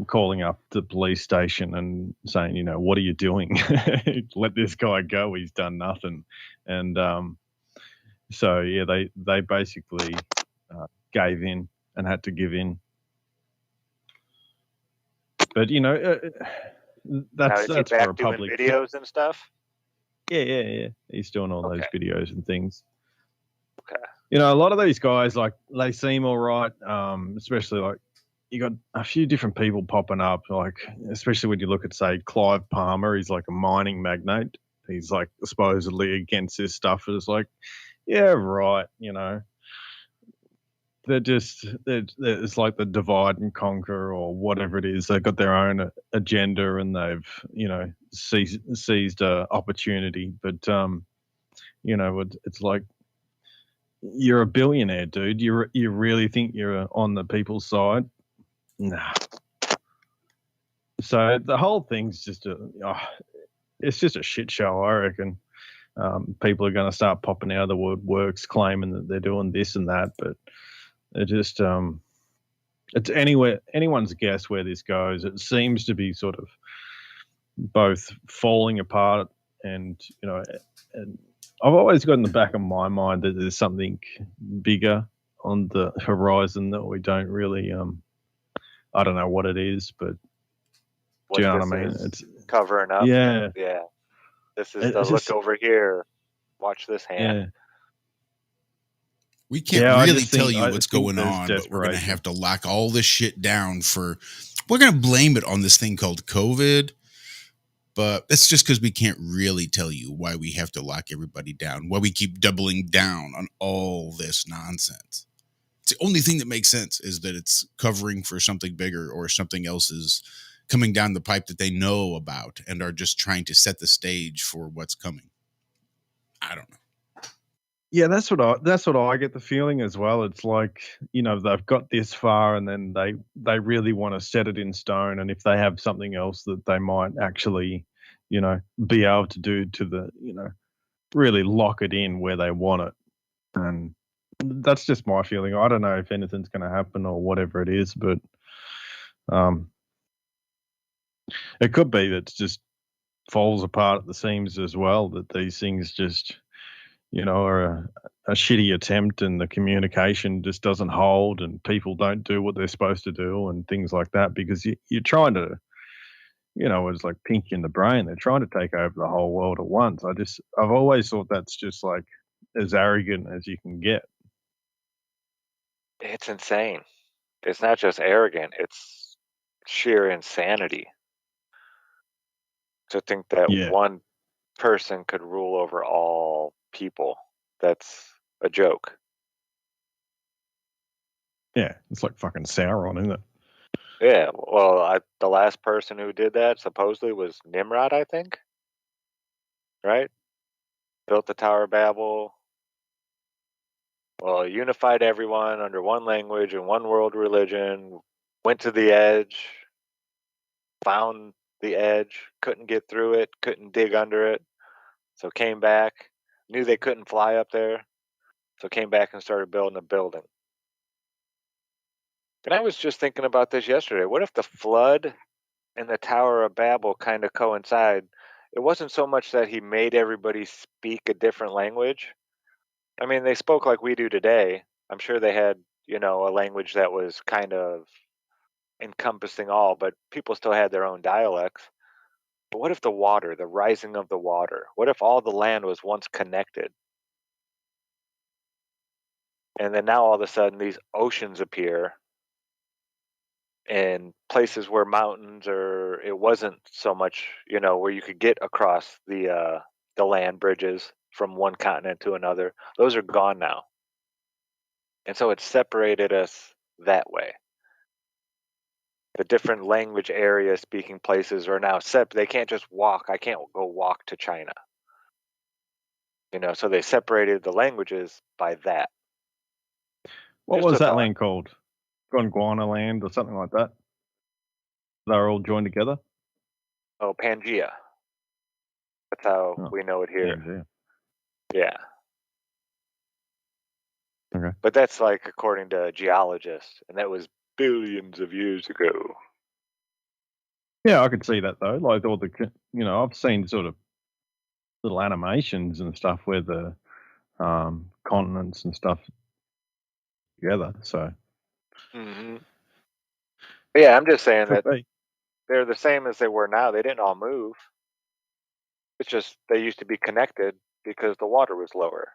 calling up the police station and saying, you know, what are you doing? Let this guy go, he's done nothing. And so yeah, they basically gave in and had to give in. But you know, that's now, is he for a back doing public videos and stuff. Yeah. He's doing all those videos and things. Okay. You know, a lot of these guys, like, they seem all right, especially like you got a few different people popping up, like especially when you look at, say, Clive Palmer. He's like a mining magnate. He's like supposedly against this stuff. It's like, yeah, right. You know, it's like the divide and conquer or whatever it is. They've got their own agenda and they've, you know, seized a opportunity. But you know, it's like, you're a billionaire, dude. You really think you're on the people's side? Nah. So the whole thing's just it's just a shit show, I reckon. People are going to start popping out of the woodworks claiming that they're doing this and that, but it just it's anyone's guess where this goes. It seems to be sort of both falling apart and and I've always got in the back of my mind that there's something bigger on the horizon that we don't really I don't know what it is, but What do you know this what I mean? is It's covering up. yeah, Yeah. This is the it's look just over here. Watch this hand. yeah. We can't Yeah, I really just tell think you what's going there's on, but we're going to desperation. have to lock all this shit down we're going to blame it on this thing called COVID, but it's just because we can't really tell you why we have to lock everybody down, why we keep doubling down on all this nonsense. It's the only thing that makes sense is that it's covering for something bigger or something else is coming down the pipe that they know about and are just trying to set the stage for what's coming. I don't know. Yeah, that's what I get the feeling as well. It's like, they've got this far and then they really want to set it in stone, and if they have something else that they might actually, be able to do to the, really lock it in where they want it. And that's just my feeling. I don't know if anything's going to happen or whatever it is, but it could be that it just falls apart at the seams as well, that these things just are a shitty attempt and the communication just doesn't hold and people don't do what they're supposed to do and things like that, because you're trying to, it's like pink in the brain. They're trying to take over the whole world at once. I've always thought that's just like as arrogant as you can get. It's insane. It's not just arrogant, it's sheer insanity to think that Yeah. one person could rule over all people. That's a joke. Yeah. It's like fucking Sauron, isn't it? Yeah, well, the last person who did that supposedly was Nimrod, I think. Right? Built the Tower of Babel. Well, unified everyone under one language and one world religion. Went to the edge, found the edge, couldn't get through it, couldn't dig under it. So came back, knew they couldn't fly up there. So came back and started building a building. And I was just thinking about this yesterday. What if the flood and the Tower of Babel kind of coincide? It wasn't so much that he made everybody speak a different language. I mean, they spoke like we do today. I'm sure they had, a language that was kind of encompassing all, but people still had their own dialects. But what if the water, the rising of the water, what if all the land was once connected? And then now all of a sudden these oceans appear and places where mountains, or it wasn't so much, where you could get across the land bridges from one continent to another. Those are gone now. And so it separated us that way. The different language area speaking places are now they can't just walk. I can't go walk to China. So they separated the languages by that. What Just was a that thought. land called? Gondwana land or something like that? They're all joined together? Oh, Pangea. That's how we know it here. Pangea. Yeah. Okay. But that's like according to geologists, and that was billions of years ago. Yeah, I could see that though. Like all the, I've seen sort of little animations and stuff where the continents and stuff together. So Mm-hmm. Yeah, I'm just saying could that be. they're the same as they were now. They didn't all move. It's just they used to be connected because the water was lower.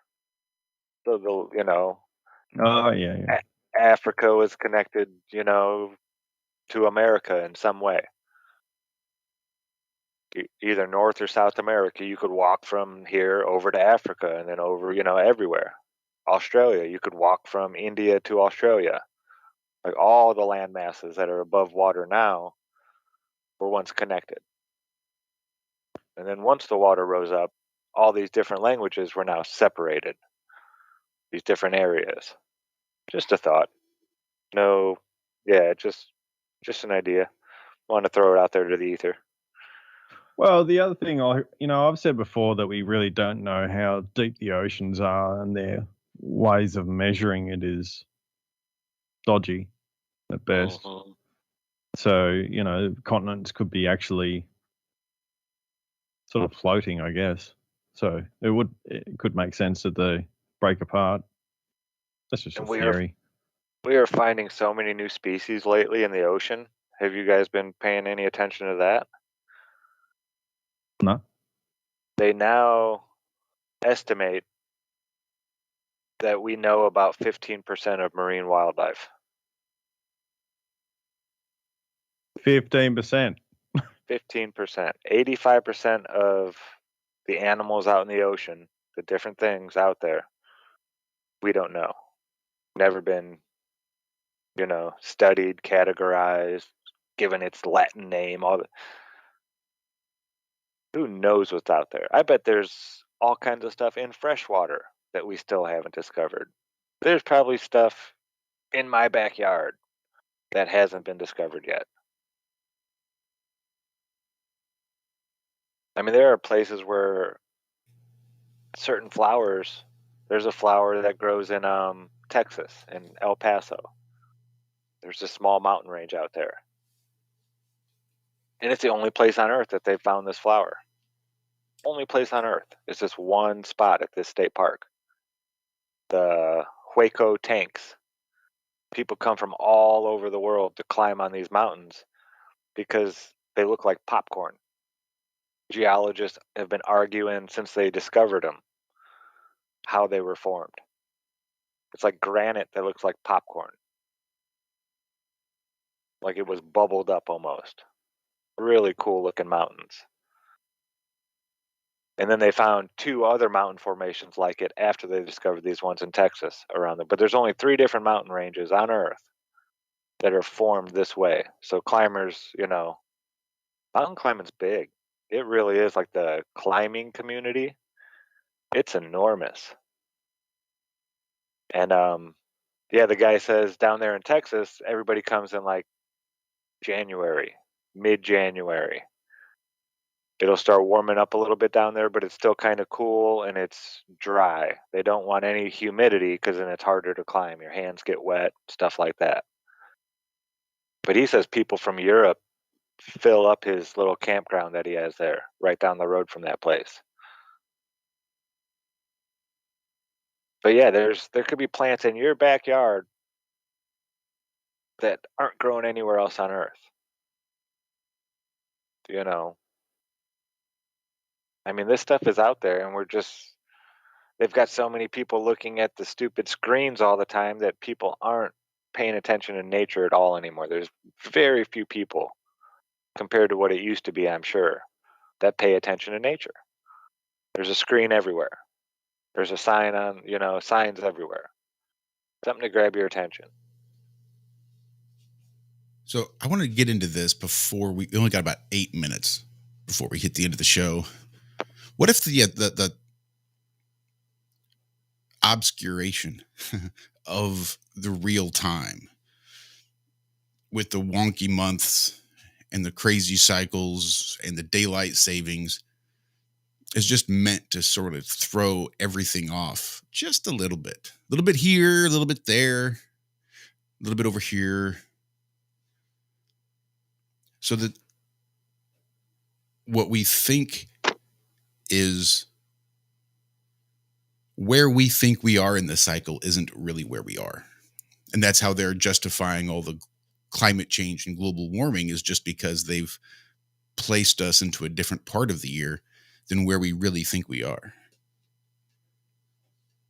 So Oh yeah. Africa was connected, to America in some way. Either North or South America, you could walk from here over to Africa and then over, everywhere. Australia, you could walk from India to Australia. Like all the land masses that are above water now were once connected. And then once the water rose up, all these different languages were now separated. These different areas. Just a thought. No, yeah, just an idea. Want to throw it out there to the ether. Well, the other thing, I've said before that we really don't know how deep the oceans are, and their ways of measuring it is dodgy at best. Mhm. So, continents could be actually sort of floating, I guess. So it could make sense that they break apart. That's just a And theory. we are finding so many new species lately in the ocean. Have you guys been paying any attention to that? No. They now estimate that we know about 15% of marine wildlife. 15%. 15%. 85% of the animals out in the ocean, the different things out there, we don't know. Never been, studied, categorized, given its Latin name. Who knows what's out there? I bet there's all kinds of stuff in freshwater that we still haven't discovered. There's probably stuff in my backyard that hasn't been discovered yet. I mean, there are places where certain flowers, there's a flower that grows in Texas, in El Paso. There's a small mountain range out there. And it's the only place on earth that they've found this flower. Only place on earth. It's this one spot at this state park. The Hueco Tanks. People come from all over the world to climb on these mountains because they look like popcorn. Geologists have been arguing since they discovered them how they were formed. It's like granite that looks like popcorn. Like it was bubbled up almost. Really cool looking mountains. And then they found 2 other mountain formations like it after they discovered these ones in Texas around them. But there's only 3 different mountain ranges on Earth that are formed this way. So climbers, mountain climbing's big. It really is like the climbing community. It's enormous. And the guy says down there in Texas, everybody comes in like January, mid-January. It'll start warming up a little bit down there, but it's still kind of cool and it's dry. They don't want any humidity because then it's harder to climb. Your hands get wet, stuff like that. But he says people from Europe fill up his little campground that he has there, right down the road from that place. But yeah, there could be plants in your backyard that aren't growing anywhere else on Earth. I mean, this stuff is out there, and they've got so many people looking at the stupid screens all the time that people aren't paying attention to nature at all anymore. There's very few people compared to what it used to be, I'm sure, that pay attention to nature. There's a screen everywhere. There's a sign on, signs everywhere. Something to grab your attention. So I want to get into this before we only got about 8 minutes before we hit the end of the show. What if the obscuration of the real time with the wonky months and the crazy cycles and the daylight savings is just meant to sort of throw everything off just a little bit here, a little bit there, a little bit over here, so that what we think is where we think we are in the cycle isn't really where we are. And that's how they're justifying all the climate change and global warming, is just because they've placed us into a different part of the year than where we really think we are.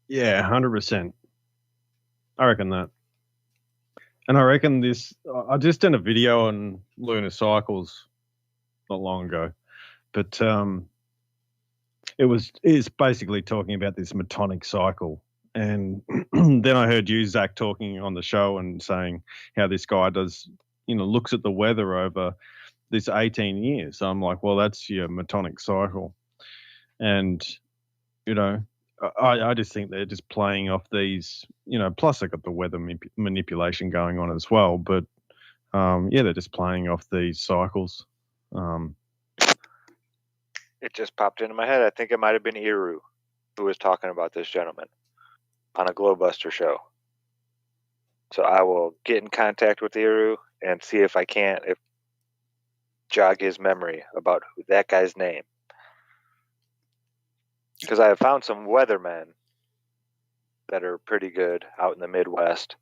Yeah, 100%. I reckon that. And I reckon I just did a video on lunar cycles not long ago, but it's basically talking about this metonic cycle. And then I heard you, Zach, talking on the show and saying how this guy does, looks at the weather over this 18 years. So I'm like, well, that's your metonic cycle. And, I just think they're just playing off these, plus they got the weather manipulation going on as well. But, they're just playing off these cycles. It just popped into my head. I think it might have been Iru who was talking about this gentleman on a Glowbuster show. So I will get in contact with Iru and see if I can't jog his memory about that guy's name. Because I have found some weathermen that are pretty good out in the Midwest,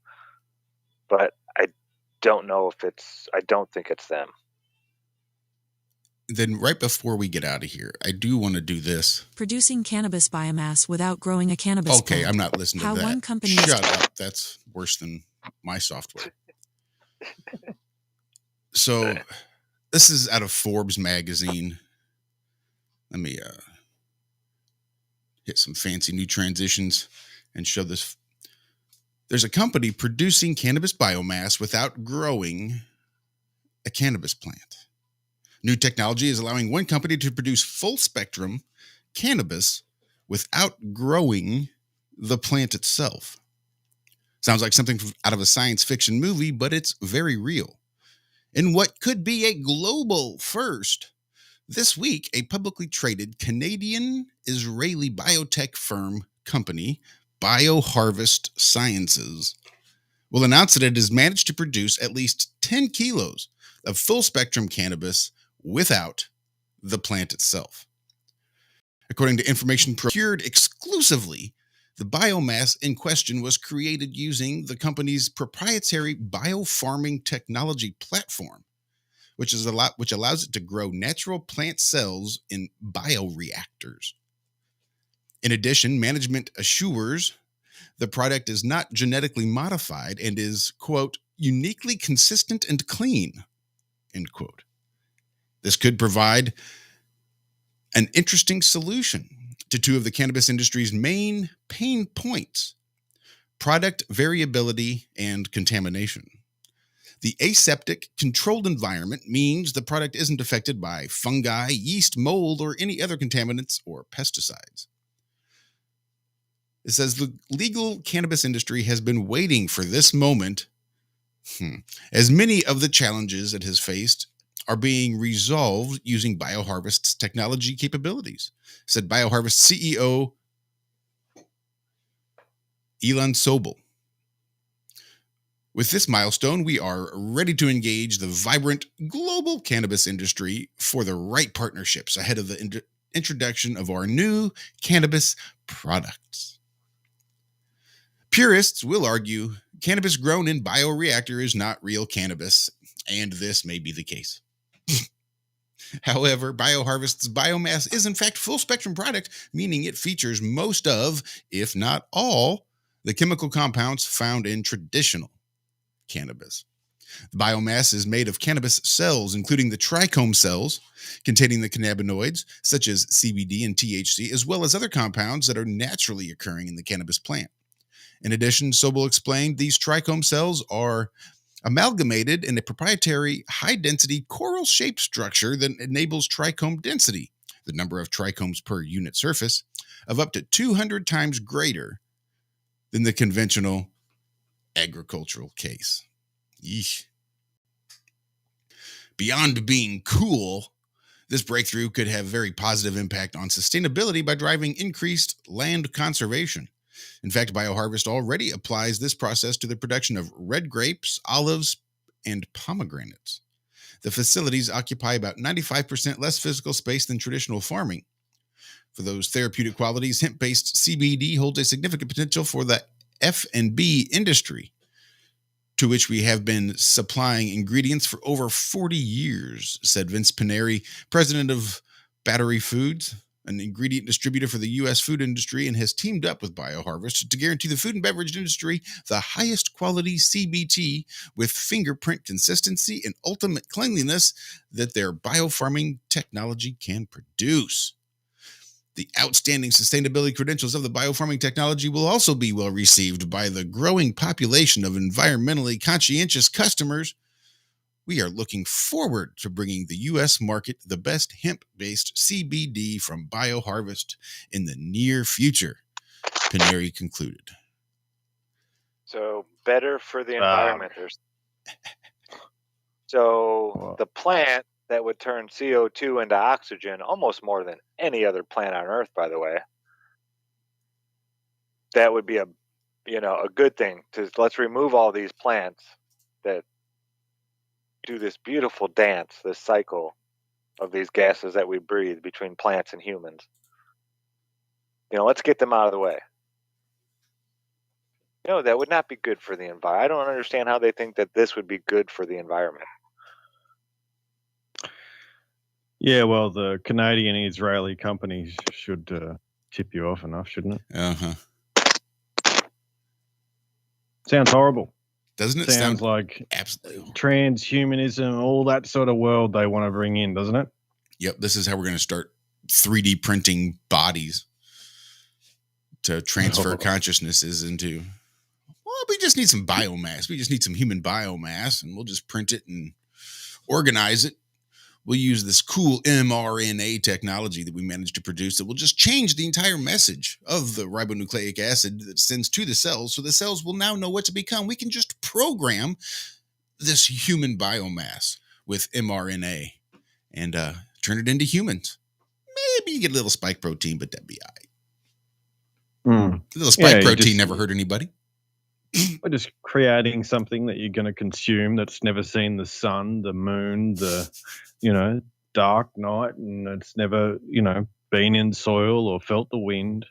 but I don't think it's them. Then right before we get out of here, I do want to do this. Producing cannabis biomass without growing a cannabis Okay, plant. I'm not listening to How that. one company Shut up. That's worse than my software. So this is out of Forbes magazine. Let me hit some fancy new transitions and show this. There's a company producing cannabis biomass without growing a cannabis plant. New technology is allowing one company to produce full spectrum cannabis without growing the plant itself. Sounds like something out of a science fiction movie, but it's very real. In what could be a global first, this week, a publicly traded Canadian-Israeli biotech firm company, BioHarvest Sciences, will announce that it has managed to produce at least 10 kilos of full-spectrum cannabis without the plant itself. According to information procured exclusively, the biomass in question was created using the company's proprietary biofarming technology platform, which allows it to grow natural plant cells in bioreactors. In addition, management assures the product is not genetically modified and is, quote, uniquely consistent and clean, end quote. This could provide an interesting solution to two of the cannabis industry's main pain points: product variability and contamination. The aseptic, controlled environment means the product isn't affected by fungi, yeast, mold, or any other contaminants or pesticides. It says the legal cannabis industry has been waiting for this moment, as many of the challenges it has faced are being resolved using BioHarvest's technology capabilities, said BioHarvest CEO Ilan Sobel. With this milestone, we are ready to engage the vibrant global cannabis industry for the right partnerships ahead of the introduction of our new cannabis products. Purists will argue cannabis grown in bioreactor is not real cannabis, and this may be the case. However, BioHarvest's biomass is in fact full spectrum product, meaning it features most of, if not all, the chemical compounds found in traditional cannabis. The biomass is made of cannabis cells, including the trichome cells containing the cannabinoids such as CBD and THC, as well as other compounds that are naturally occurring in the cannabis plant. In addition, Sobel explained these trichome cells are amalgamated in a proprietary high-density coral-shaped structure that enables trichome density, the number of trichomes per unit surface, of up to 200 times greater than the conventional agricultural case. Yeesh. Beyond being cool, this breakthrough could have very positive impact on sustainability by driving increased land conservation. In fact, BioHarvest already applies this process to the production of red grapes, olives, and pomegranates. The facilities occupy about 95% less physical space than traditional farming. For those therapeutic qualities, hemp-based CBD holds a significant potential for the F&B industry, to which we have been supplying ingredients for over 40 years, said Vince Pineri, president of Battery Foods, an ingredient distributor for the U.S. food industry, and has teamed up with BioHarvest to guarantee the food and beverage industry the highest quality CBD with fingerprint consistency and ultimate cleanliness that their biofarming technology can produce. The outstanding sustainability credentials of the biofarming technology will also be well received by the growing population of environmentally conscientious customers. We are looking forward to bringing the U.S. market the best hemp-based CBD from BioHarvest in the near future, Pineri concluded. So better for the environment. So the plant that would turn CO2 into oxygen almost more than any other plant on Earth, by the way. That would be a good thing. Let's remove all these plants that do this beautiful dance, this cycle of these gases that we breathe between plants and humans. Let's get them out of the way. That would not be good for the environment. I don't understand how they think that this would be good for the environment. Yeah, well, the Canadian and Israeli companies should tip you off enough, shouldn't it? Uh-huh. Sounds horrible. Doesn't it sound like transhumanism, all that sort of world they want to bring in, doesn't it? Yep, this is how we're going to start 3D printing bodies to transfer consciousnesses into. Well, we just need some biomass. We just need some human biomass, and we'll just print it and organize it. We'll use this cool mRNA technology that we managed to produce that will just change the entire message of the ribonucleic acid that sends to the cells, so the cells will now know what to become. We can just program this human biomass with mRNA and turn it into humans. Maybe you get a little spike protein, but that'd be all right. A little spike protein never hurt anybody. We're just creating something that you're going to consume that's never seen the sun, the moon, the, dark night, and it's never, been in soil or felt the wind,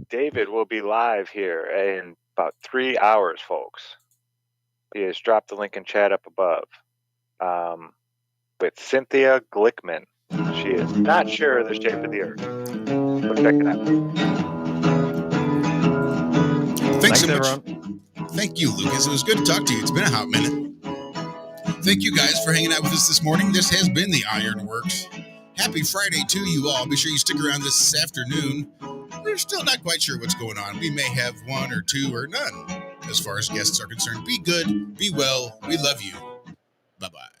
David will be live here in about 3 hours, folks. He has dropped the link in chat up above. With Cynthia Glickman. She is not sure of the shape of the earth. Go check it out. Thanks so much. Everyone. Thank you, Lucas. It was good to talk to you. It's been a hot minute. Thank you guys for hanging out with us this morning. This has been the Ironworx. Happy Friday to you all. Be sure you stick around this afternoon. We're still not quite sure what's going on. We may have one or two or none as far as guests are concerned. Be good. Be well. We love you. Bye-bye.